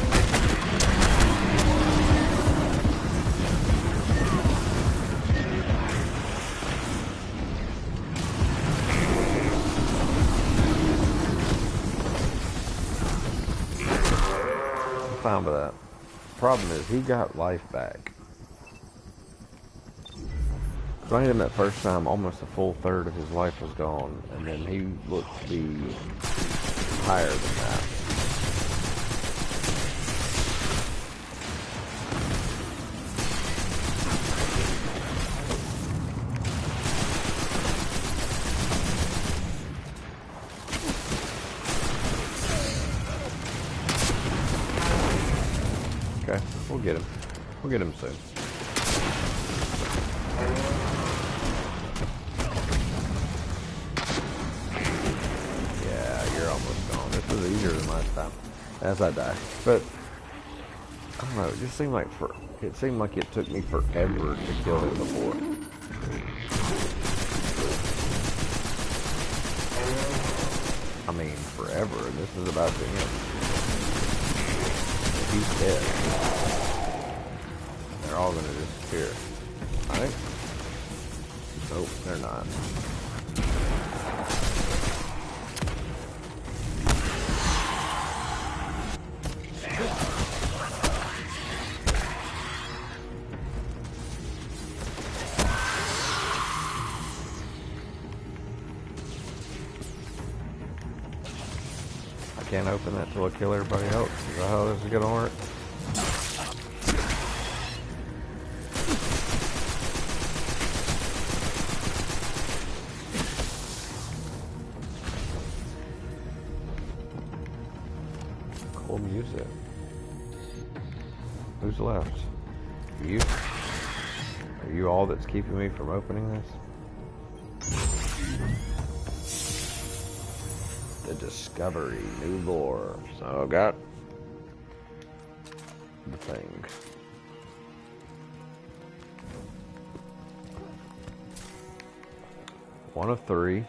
Fine with that. Problem is, he got life back. When I hit him that first time, almost a full third of his life was gone, and then he looked to be higher than that. We'll get him. We'll get him soon. Yeah, you're almost gone. This was easier than last time. As I die. But I don't know, it just seemed like it took me forever to kill him before. I mean, forever. This is about to end. He's dead. They're all gonna disappear. Right? Nope, they're not. Can't open that till I kill everybody else. Is that how this is gonna work? Cool music. Who's left? You? Are you all that's keeping me from opening this? The discovery, new lore. So I got the thing. One of 3.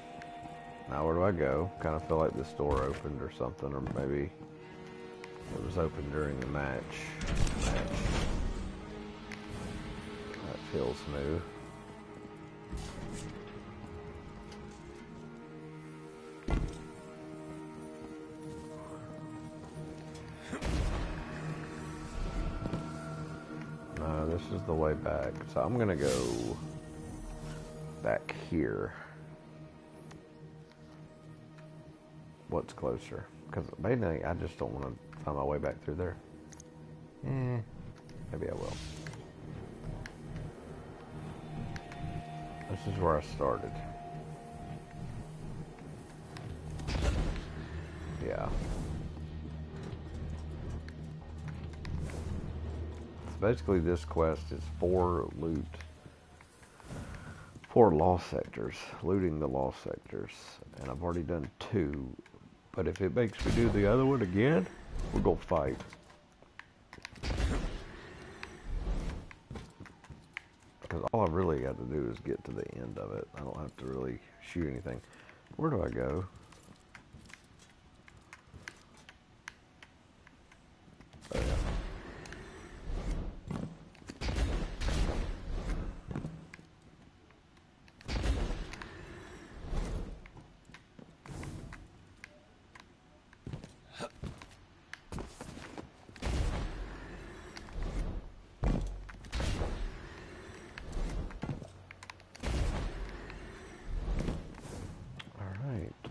Now where do I go? Kind of feel like this door opened or something, or maybe it was open during the match. That feels new. This is the way back. So I'm gonna go back here. What's closer? Because mainly I just don't want to find my way back through there. Maybe I will. This is where I started. Yeah. Basically, this quest is 4 lost sectors, looting the lost sectors, and I've already done 2. But if it makes me do the other one again, we'll go fight. Because all I really got to do is get to the end of it. I don't have to really shoot anything. Where do I go? Oh, yeah.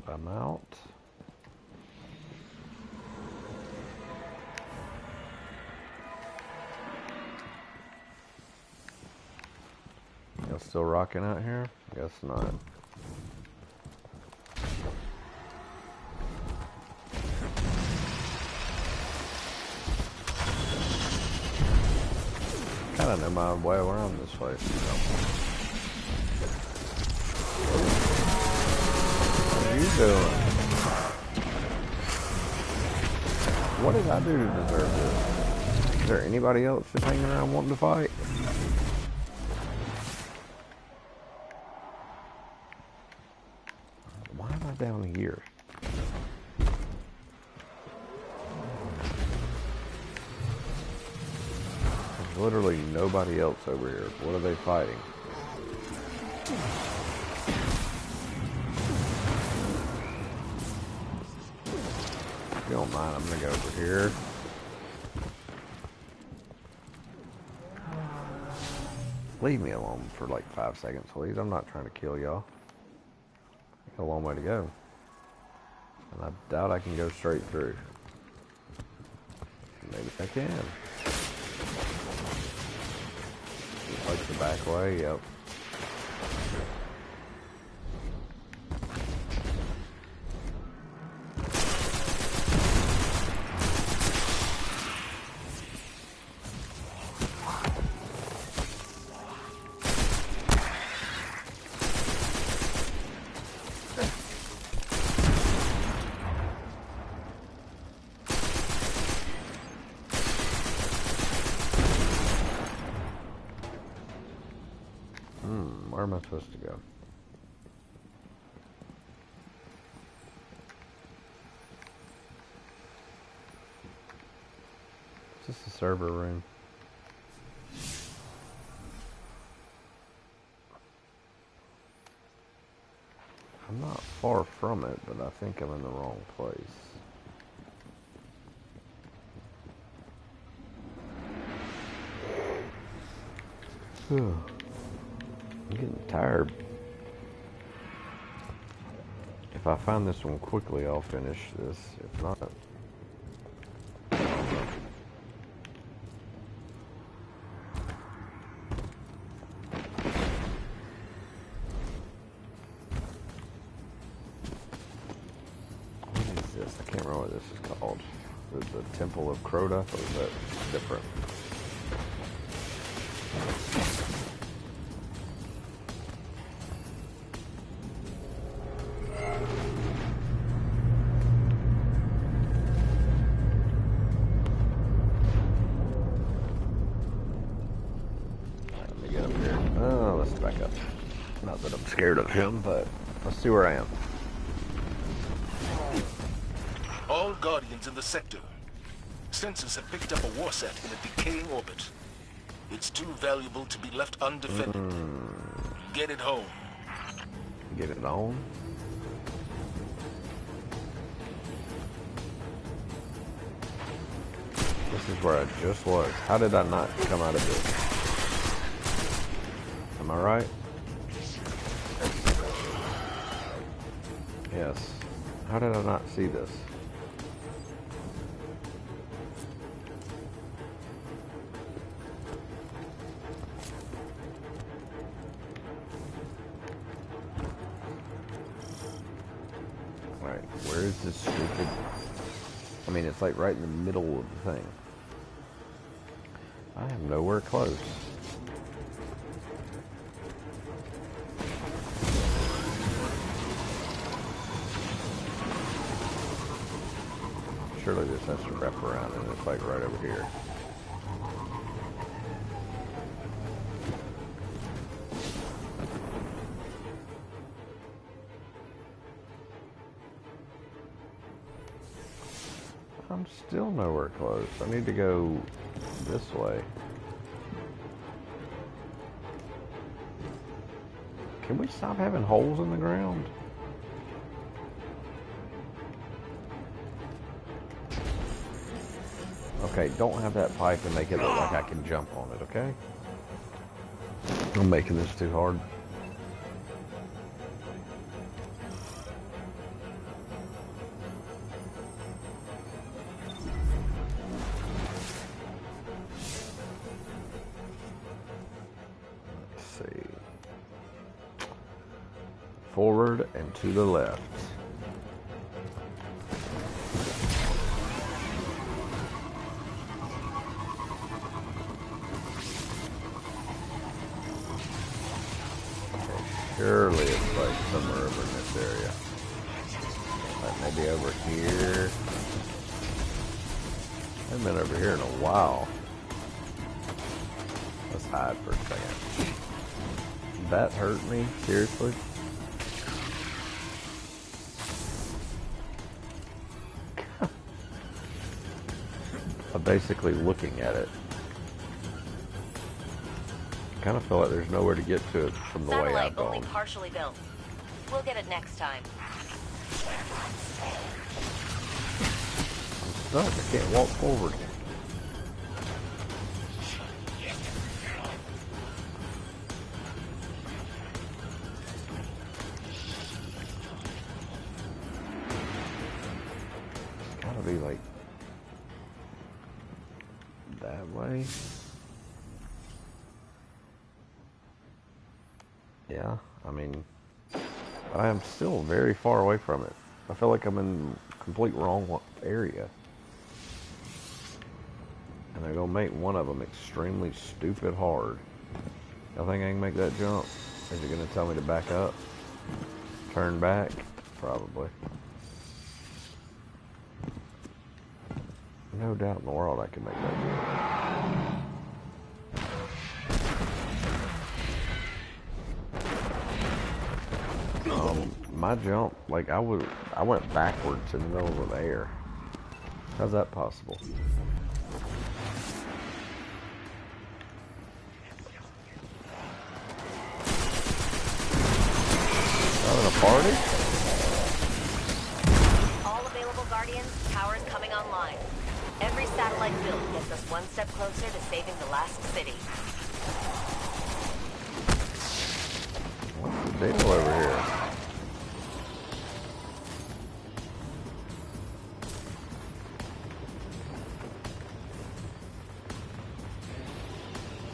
I'm out. Y'all still rocking out here? Guess not. Kinda know my way around this place, you know. What are you doing? What did I do to deserve this? Is there anybody else just hanging around wanting to fight? Why am I down here? There's literally nobody else over here. What are they fighting? If you don't mind, I'm gonna go over here. Leave me alone for like 5 seconds, please. I'm not trying to kill y'all. A long way to go. And I doubt I can go straight through. Maybe I can. Like the back way, yep. Where am I supposed to go? Is this the server room? I'm not far from it, but I think I'm in the wrong place. I'm getting tired. If I find this one quickly, I'll finish this. If not... I can't remember what this is called. The Temple of Crota, or is that different? Let me get up here. Oh, let's back up. Not that I'm scared of him, but let's see where I am. All Guardians in the sector. Sensors have picked up a war set in a decaying orbit. It's too valuable to be left undefended. Get it home. Get it on? This is where I just was. How did I not come out of this? Am I right? Yes. How did I not see this? Alright, where is this stupid... I mean, it's like right in the middle of the thing. I am nowhere close. Surely this has to wrap around and it's like right over here. I'm still nowhere close. I need to go this way. Can we stop having holes in the ground? Okay, don't have that pipe and make it look like I can jump on it, okay? I'm making this too hard. Let's see. Forward and to the left. Surely it's like somewhere over in this area. Like maybe over here. I haven't been over here in a while. Let's hide for a second. That hurt me? Seriously? I'm basically looking at it. I kind of feel like there's nowhere to get to it from the way I've gone. Only partially built. We'll get it next time. I'm stuck. I can't walk forward. It's gotta be like that way. Yeah, I mean, I am still very far away from it. I feel like I'm in complete wrong area. And they're gonna make one of them extremely stupid hard. Y'all think I can make that jump? Is it gonna tell me to back up? Turn back? Probably. No doubt in the world I can make that jump. my jump, like I went backwards in the middle of the air. How's that possible? Having a party? All available Guardians, towers coming online. Every satellite built gets us one step closer to saving the last city. What's the deal over here?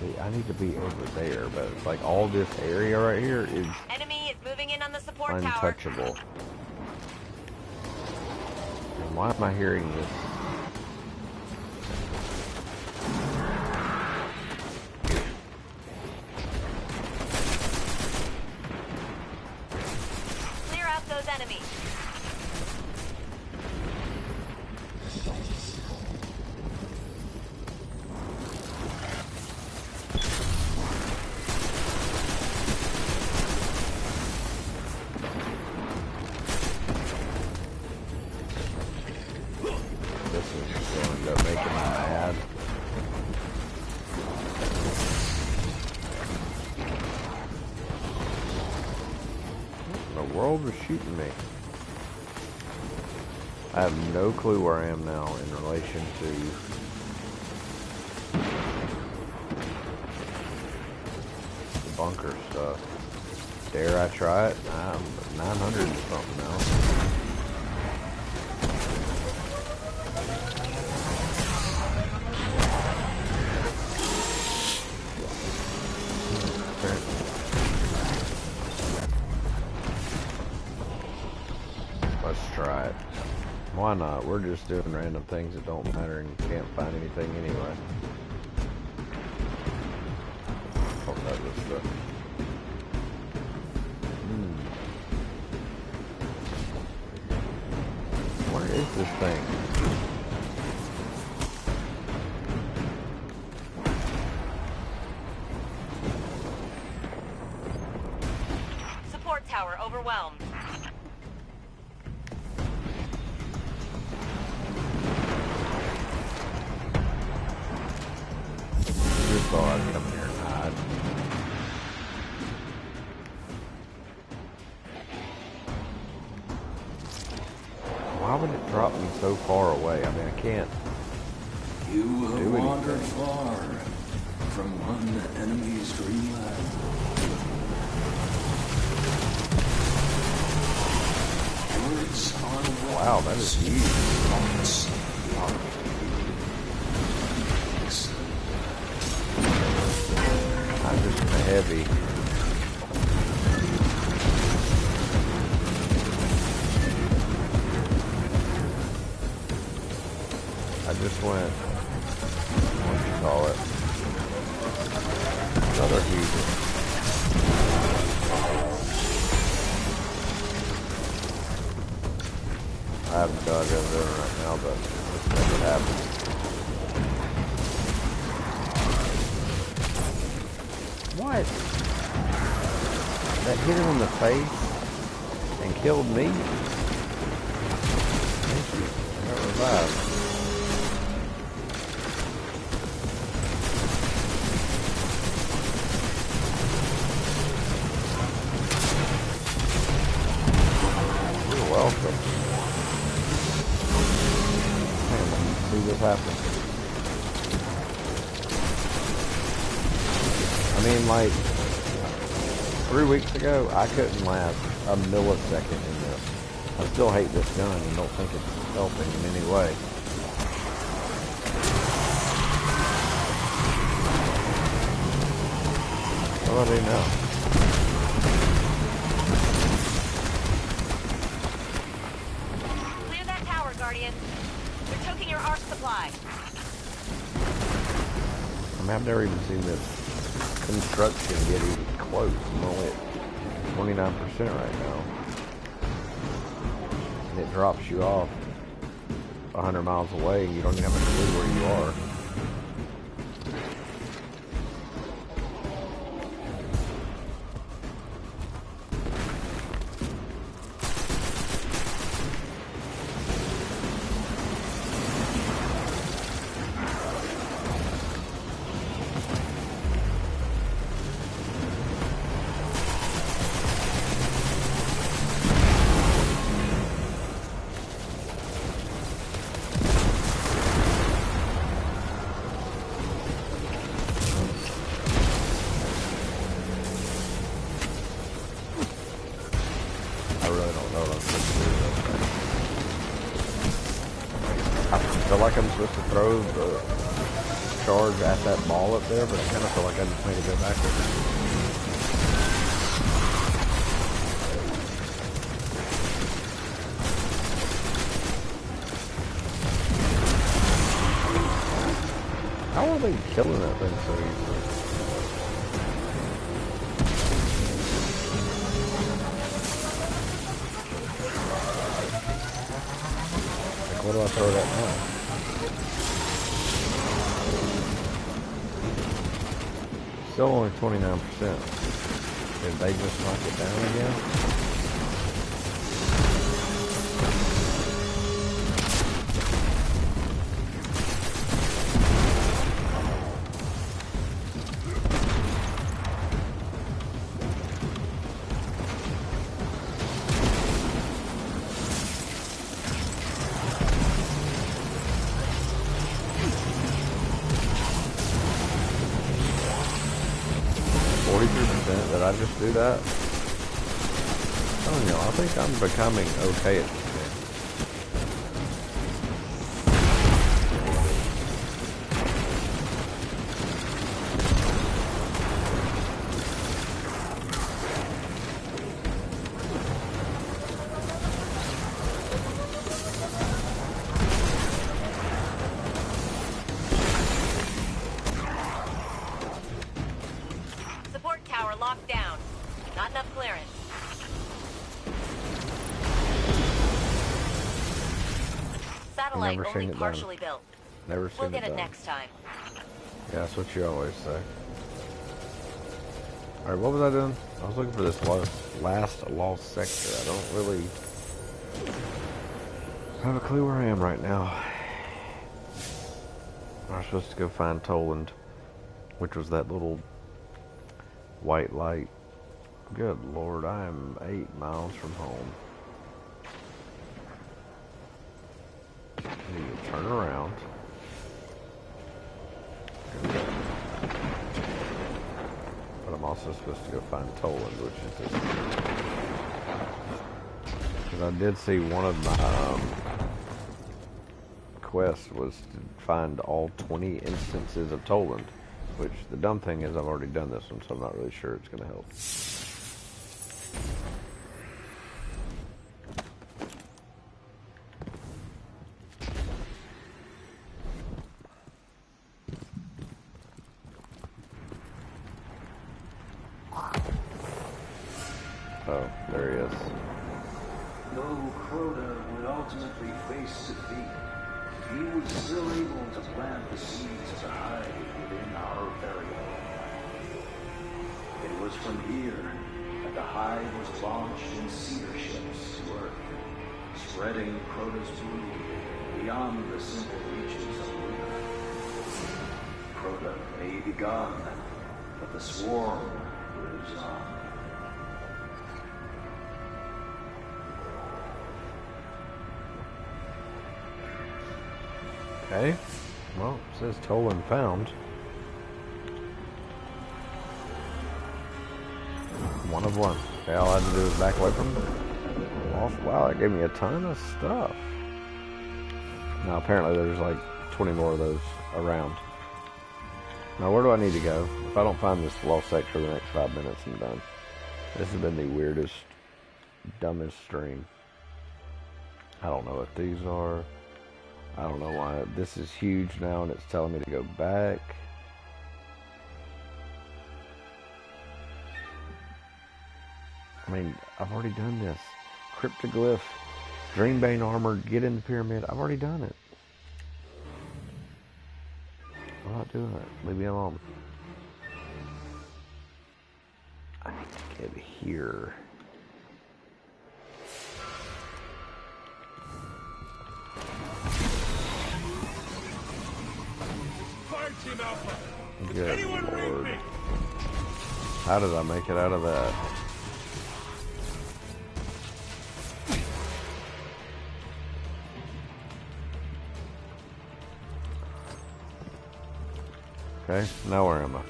See, I need to be over there, but it's like all this area right here is Enemy is moving in on the support tower. untouchable. And why am I hearing this? Clear out those enemies. This is going to end up making me mad. What in the world was shooting me? I have no clue where I am now in relation to the bunker stuff. Dare I try it? I'm 900 and something now. Let's try it. Why not? We're just doing random things that don't matter and can't find anything anyway. Oh, that was stuff. Where is this thing? Support tower overwhelmed. Just thought I'd come here and hide. Why would it drop me so far away? I mean, I can't. You have Do wandered anything. far from one enemy's dreamland. Words are Wow, that is huge. thoughts. I'm just heavy. I just went, what do you call it? Another huge. I haven't got it over there right now, but let's make it happen. What? That hit him in the face and killed me? Thank you. I got revived. You're welcome. Hang on, let's see this happen. I mean, like, 3 weeks ago, I couldn't last a millisecond in this. I still hate this gun and don't think it's helping in any way. What do I do now? Clear that tower, Guardian. They're choking your arc supply. I mean, I've never even seen this construction get even close. I'm only at 29% right now. And it drops you off 100 miles away and you don't even have a clue where you are. feel like I'm supposed to throw the charge at that ball up there, but I kind of feel like I just made it go backwards. How are they killing that thing so easily? Like, what do I throw that now? Still only 29%. Did they just knock it down again? 43%? Did I just do that? I don't know. I think I'm becoming okay at this game. Support tower locked down. Not enough clearance. Satellite Never only seen it done. partially built. Never seen We'll get it it done. next time. Yeah, that's what you always say. Alright, what was I doing? I was looking for this last lost sector. I don't really have a clue where I am right now. I was supposed to go find Toland, which was that little white light. Good lord, I am 8 miles from home. I need to turn around. But I'm also supposed to go find Toland, which is this. Because I did see one of my quests was to find all 20 instances of Toland. Which, the dumb thing is I've already done this one, so I'm not really sure it's going to help. Oh, there he is. Though Crota would ultimately face defeat, he was still able to plant the seeds of the Hive within our very own. It was from here that the Hive was launched in cedar ships to Earth, spreading Crota's brood beyond the simple reaches of Luna. Crota may be gone, but the swarm lives on. Okay. Well, it says Toland found. One of one. Okay, all I had to do was back away from them. Wow, that gave me a ton of stuff. Now, apparently there's like 20 more of those around. Now, where do I need to go? If I don't find this lost sector for the next 5 minutes, I'm done. This has been the weirdest, dumbest stream. I don't know what these are. I don't know why. This is huge now and it's telling me to go back. I mean, I've already done this. Cryptoglyph, Dreambane armor, get in the pyramid. I've already done it. I'm not doing it. Leave me alone. I need to get here. Team Alpha. Good lord. How did I make it out of that? Okay, now where am I?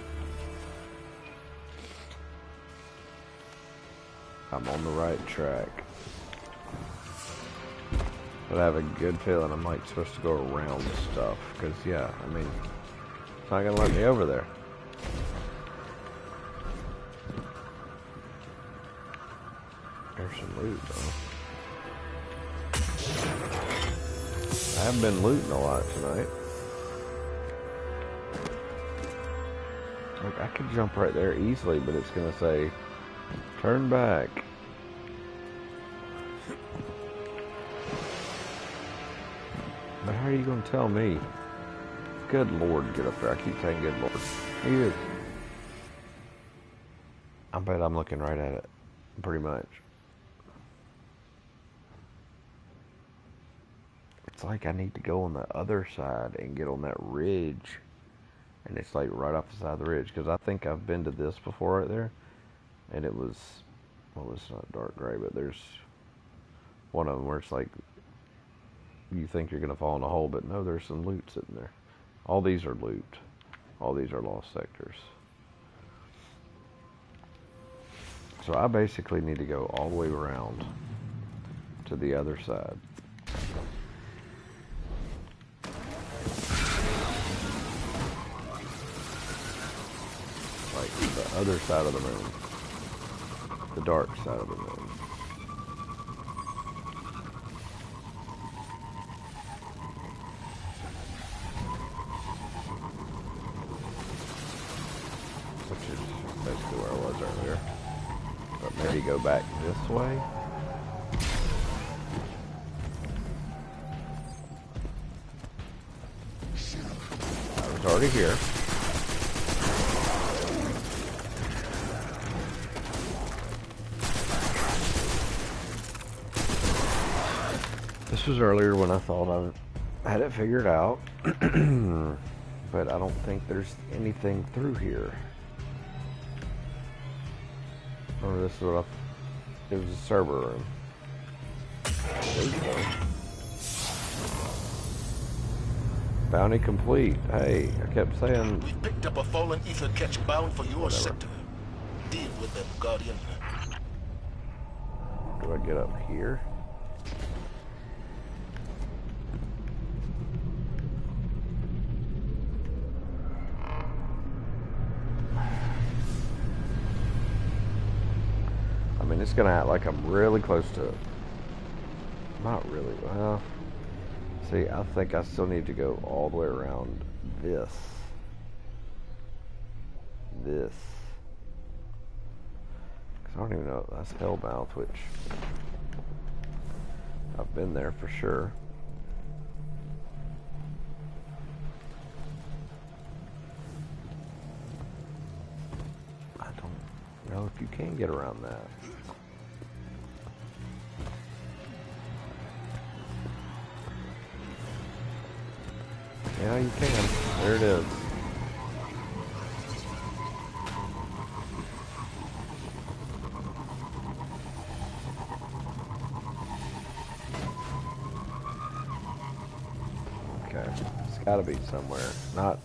I'm on the right track. But I have a good feeling I'm like supposed to go around stuff. Because, yeah, I mean, it's not going to let me over there. There's some loot, though. I haven't been looting a lot tonight. Like, I could jump right there easily, but it's going to say, turn back. But how are you going to tell me? Good Lord, get up there. I keep saying good Lord. He is. I bet I'm looking right at it. Pretty much. It's like I need to go on the other side and get on that ridge. And it's like right off the side of the ridge. Because I think I've been to this before right there. And it was, well, it's not dark gray, but there's one of them where it's like, you think you're going to fall in a hole, but no, there's some loot sitting there. All these are loot. All these are lost sectors. So I basically need to go all the way around to the other side. Like the other side of the moon. The dark side of the moon. Which is basically where I was earlier. But maybe go back this way. I was already here. This was earlier when I thought I had it figured out. But I don't think there's anything through here. Or this is what it was a server room. There you go. Bounty complete. Hey, I kept saying... We picked up a fallen ether catch bound for your sector. Deal with them, Guardian. Do I get up here? I mean, it's gonna act like I'm really close to it. Not really. Well, see, I think I still need to go all the way around this. This. Because I don't even know if that's Hellmouth, which I've been there for sure. I don't know if you can get around that. Yeah, you can. There it is. Okay, it's got to be somewhere. Not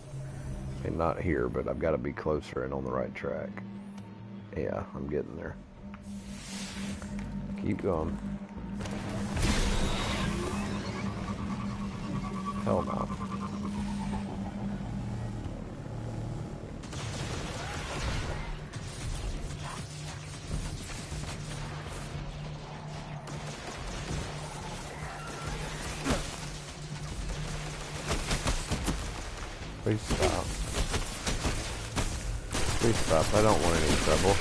here, but I've got to be closer and on the right track. Yeah, I'm getting there. Keep going. Hell no. Please stop. Please stop. I don't want any trouble.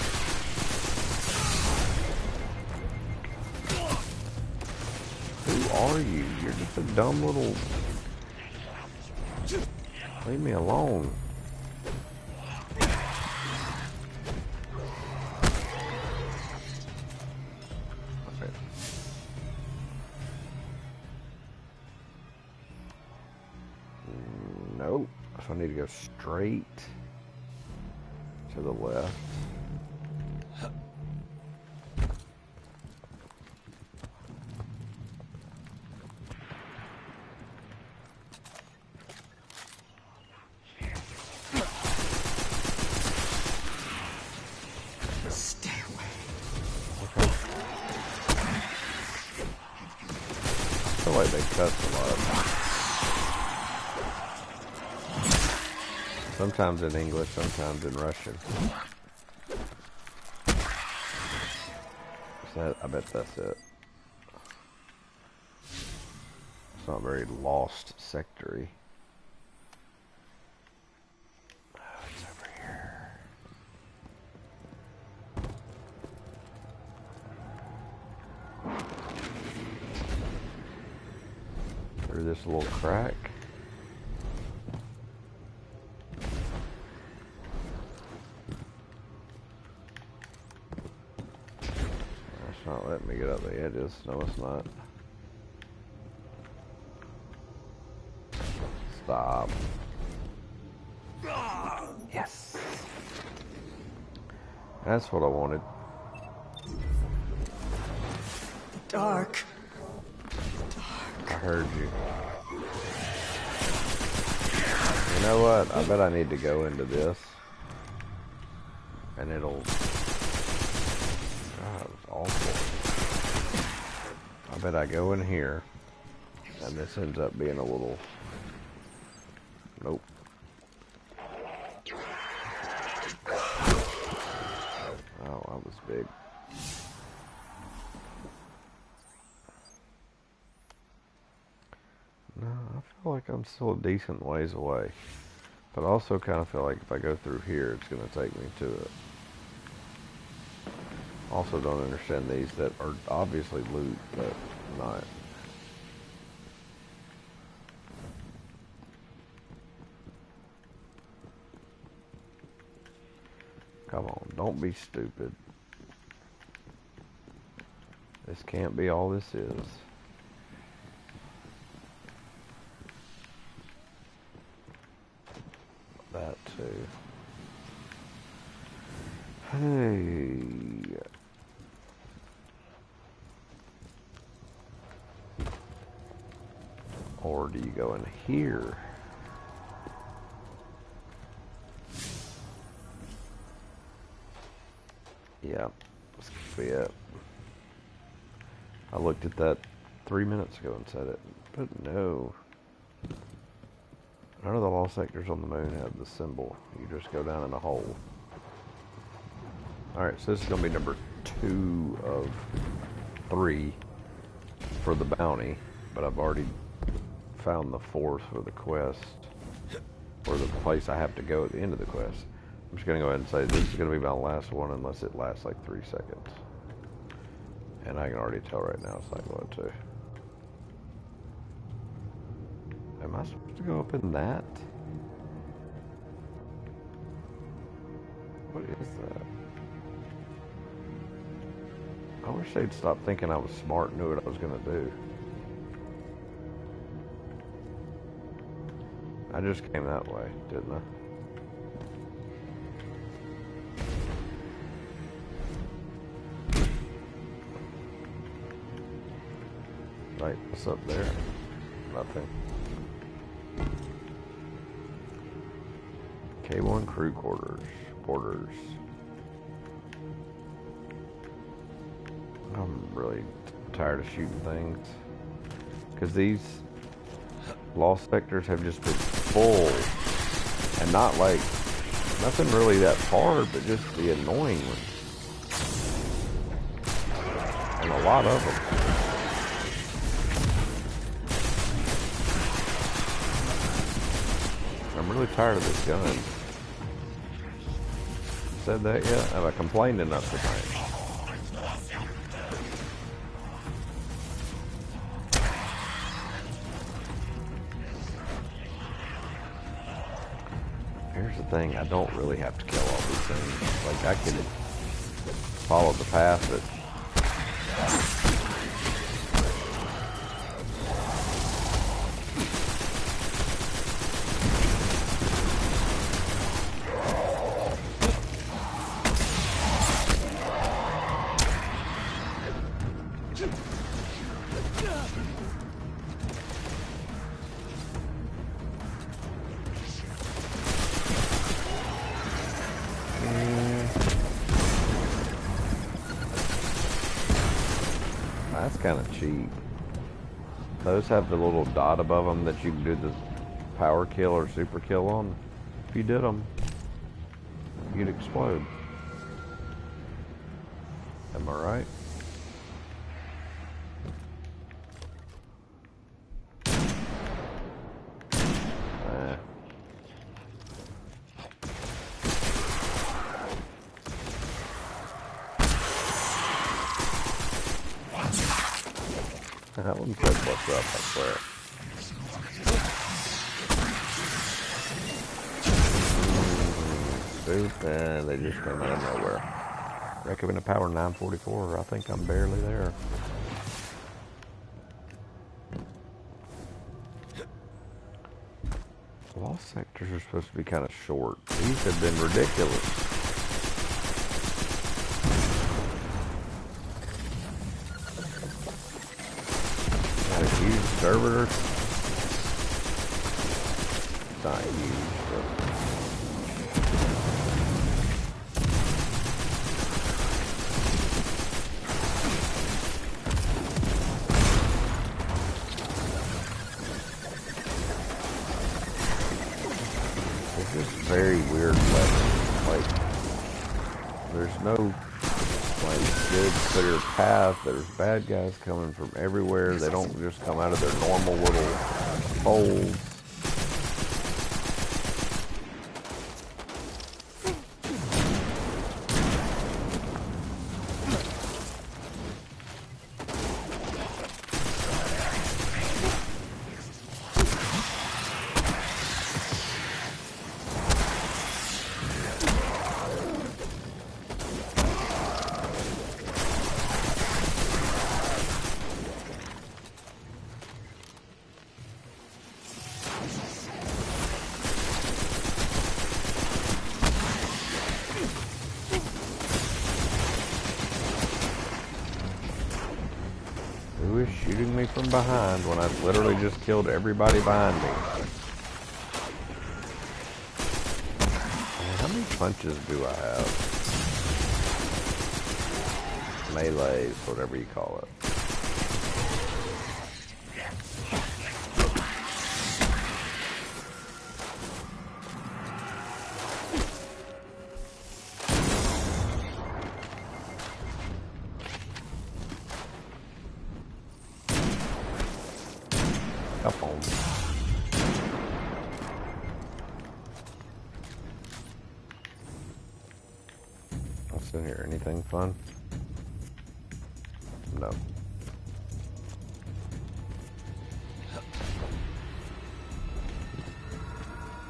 Who are you? You're just a dumb little... Leave me alone. Okay. Nope. So I need to go straight to the left. Stay away. Okay. I feel like they cuss a lot. Sometimes in English, sometimes in Russian. I bet that's it. It's not very lost sectory. Oh, it's over here. Through this little crack. That's not letting me get up the edges. No, it's not. Stop. Yes. That's what I wanted. Dark. I heard you. You know what? I bet I need to go into this. And it'll... God, it was awful. I bet I go in here. And this ends up being a little... Nope. Oh, that was big. No, I feel like I'm still a decent ways away. But I also kind of feel like if I go through here, it's going to take me to it. Also don't understand these that are obviously loot, but not. Come on, don't be stupid. This can't be all this is. That too. Hey. Or do you go in here? Yeah, this could be it. I looked at that 3 minutes ago and said it, but no. None of the lost sectors on the moon have the symbol. You just go down in a hole. Alright, so this is going to be number 2 of 3 for the bounty, but I've already found the 4th for the quest, or the place I have to go at the end of the quest. I'm just going to go ahead and say this is going to be my last one unless it lasts like 3 seconds. And I can already tell right now it's not going to. Am I supposed to go up in that? What is that? I wish they'd stop thinking I was smart and knew what I was going to do. I just came that way, didn't I? Right, what's up there? Nothing. K1 crew quarters. I'm really tired of shooting things. Because these lost sectors have just been full. And not like, nothing really that hard, but just the annoying ones. And a lot of them. I'm really tired of this gun. Said that yet? Have I complained enough tonight? Here's the thing, I don't really have to kill all these things. Like, I could follow the path, but... That's kind of cheap. Those have the little dot above them that you can do the power kill or super kill on. If you did them, you'd explode. Am I right? That one said what's up, I swear. Stupid. They just came out of nowhere. Recommended power 944. I think I'm barely there. Lost sectors are supposed to be kind of short. These have been ridiculous. Got a huge server. It's not huge, but... very weird weapons. Like, there's no like good clear path. There's bad guys coming from everywhere. They don't just come out of their normal little folds. Who is shooting me from behind when I've literally just killed everybody behind me? Man, how many punches do I have? Melees, whatever you call it. Up on. What's in here? Anything fun? No.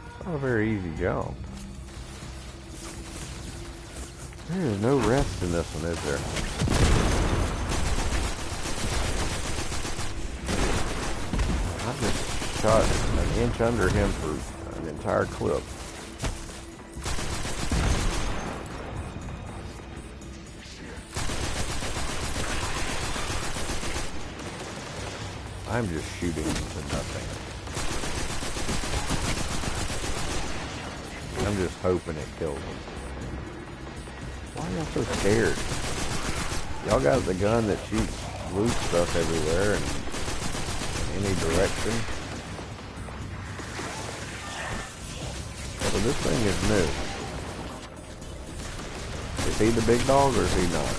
It's not a very easy jump. There is no rest in this one, is there? I just shot an inch under him for an entire clip. I'm just shooting into nothing. I'm just hoping it kills him. Why are y'all so scared? Y'all got the gun that shoots loot stuff everywhere and any direction. So this thing is new. Is he the big dog or is he not?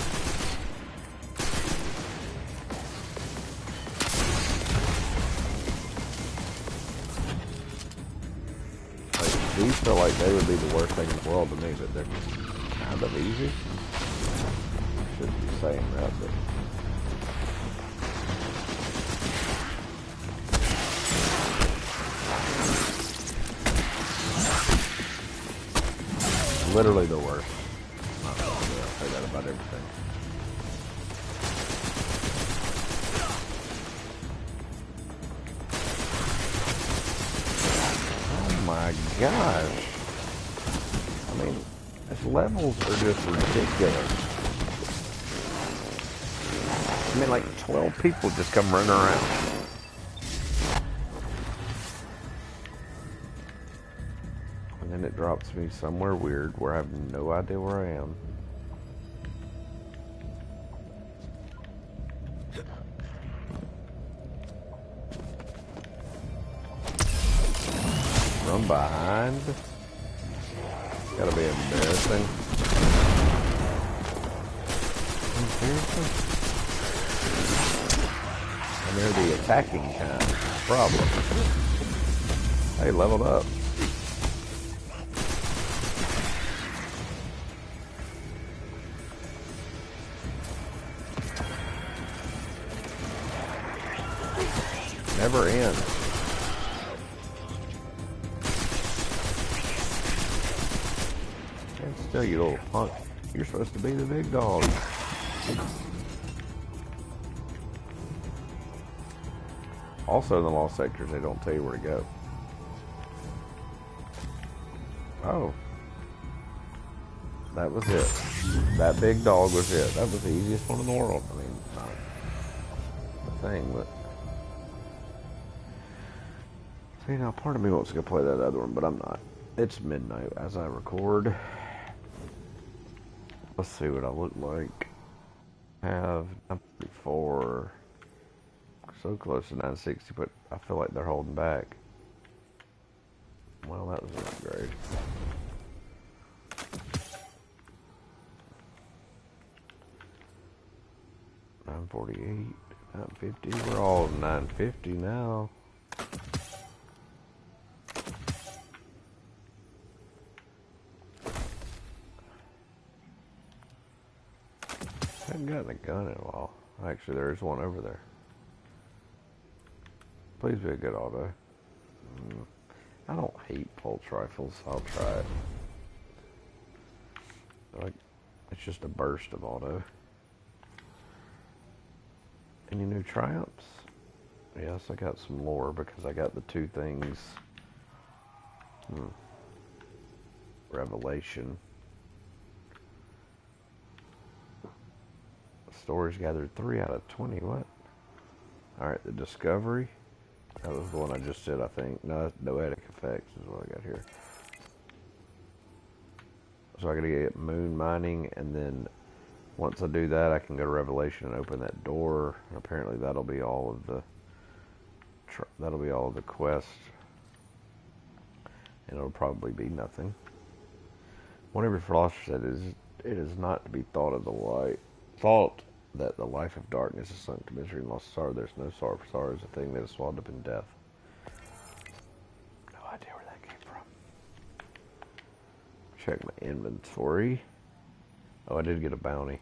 Like, these feel like they would be the worst thing in the world to me, but they're kind of easy. Shouldn't be saying that, but... literally the worst. I'll say that about everything. Oh my gosh. I mean, his levels are just ridiculous. I mean, like 12 people just come running around. And then it drops me somewhere weird where I have no idea where I am. From behind? Gotta be embarrassing. Seriously? And they're the attacking kind. Problem. Hey, leveled up. Never ends. And still, you little punk. You're supposed to be the big dog. Also, in the lost sectors, they don't tell you where to go. Oh. That was it. That big dog was it. That was the easiest one in the world. I mean, not the thing, but... See, now part of me wants to go play that other one, but I'm not. It's midnight as I record. Let's see what I look like. Have 944. So close to 960, but I feel like they're holding back. Well, that was an upgrade. $948, $950. We're all $950 now. Haven't gotten a gun in a while. Actually, there's one over there. Please be a good auto. I don't hate pulse rifles. I'll try it. Like, it's just a burst of auto. Any new triumphs? Yes, I got some lore because I got the two things. Revelation. Stories gathered 3 out of 20. What? Alright, the discovery. That was the one I just said, I think. No, noetic effects is what I got here. So I gotta get moon mining, and then once I do that, I can go to Revelation and open that door. And apparently, that'll be all of the quest, and it'll probably be nothing. One of your philosophers said, "It is not to be thought of the light thought that the life of darkness is sunk to misery and lost sorrow. There's no sorrow, for sorrow is a thing that is swallowed up in death." No idea where that came from. Check my inventory. Oh, I did get a bounty.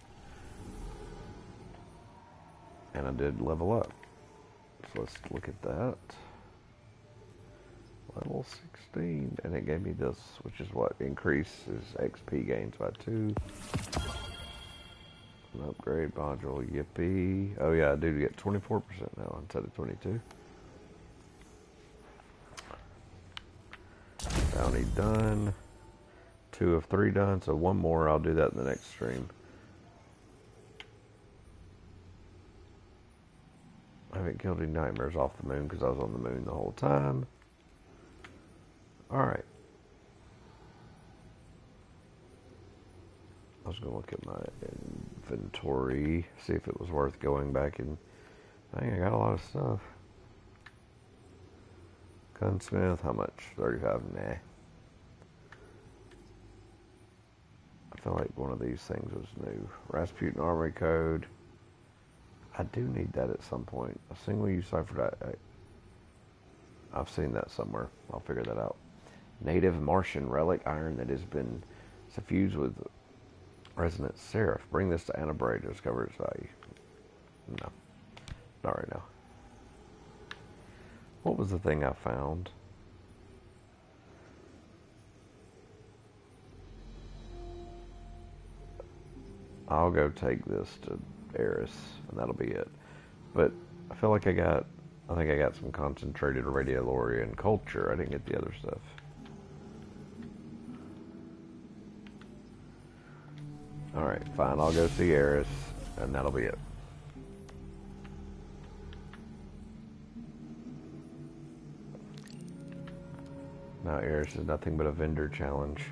And I did level up. So let's look at that. Level 16. And it gave me this, which is what? Increases XP gains by 2. An upgrade module. Yippee. Oh yeah, I do get 24% now instead of 22. Bounty done. 2 of 3 done, so 1 more. I'll do that in the next stream. I haven't killed any nightmares off the moon because I was on the moon the whole time. Alright. I was going to look at my inventory, see if it was worth going back and... Dang, I got a lot of stuff. Gunsmith, how much? 35? Nah. I feel like one of these things was new. Rasputin Armory Code. I do need that at some point. A single-use cipher. I've seen that somewhere. I'll figure that out. Native Martian relic iron that has been suffused with resonant seraph. Bring this to Anna Bray to discover its value. No. Not right now. What was the thing I found? I'll go take this to Eris, and that'll be it. But I feel like I think I got some concentrated Radiolorian culture. I didn't get the other stuff. Alright, fine. I'll go see Eris, and that'll be it. Now Eris is nothing but a vendor challenge.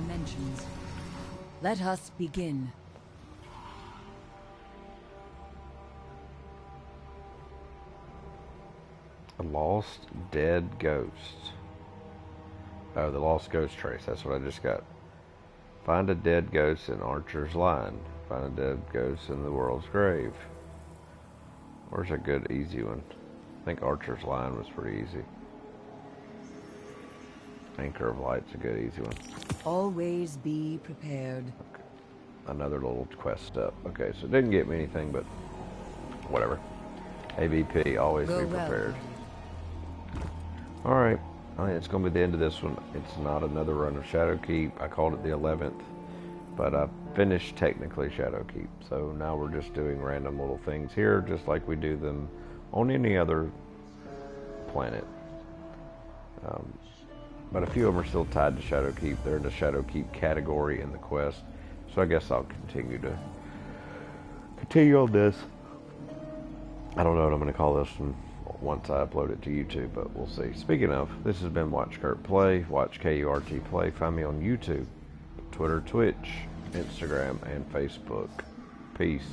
dimensions. Let us begin. A lost dead ghost. Oh, the lost ghost trace. That's what I just got. Find a dead ghost in Archer's Line. Find a dead ghost in the world's grave. Where's a good, easy one? I think Archer's Line was pretty easy. Anchor of Light's a good, easy one. Always be prepared. Okay. Another little quest step. Okay, so it didn't get me anything, but whatever. AVP, always be prepared. Alright, I think it's going to be the end of this one. It's not another run of Shadowkeep. I called it the 11th, but I finished technically Shadowkeep. So now we're just doing random little things here, just like we do them on any other planet. But a few of them are still tied to Shadowkeep. They're in the Shadowkeep category in the quest. So I guess I'll continue on this. I don't know what I'm going to call this one once I upload it to YouTube, but we'll see. Speaking of, this has been Watch Kurt Play. Watch KURT Play. Find me on YouTube, Twitter, Twitch, Instagram, and Facebook. Peace.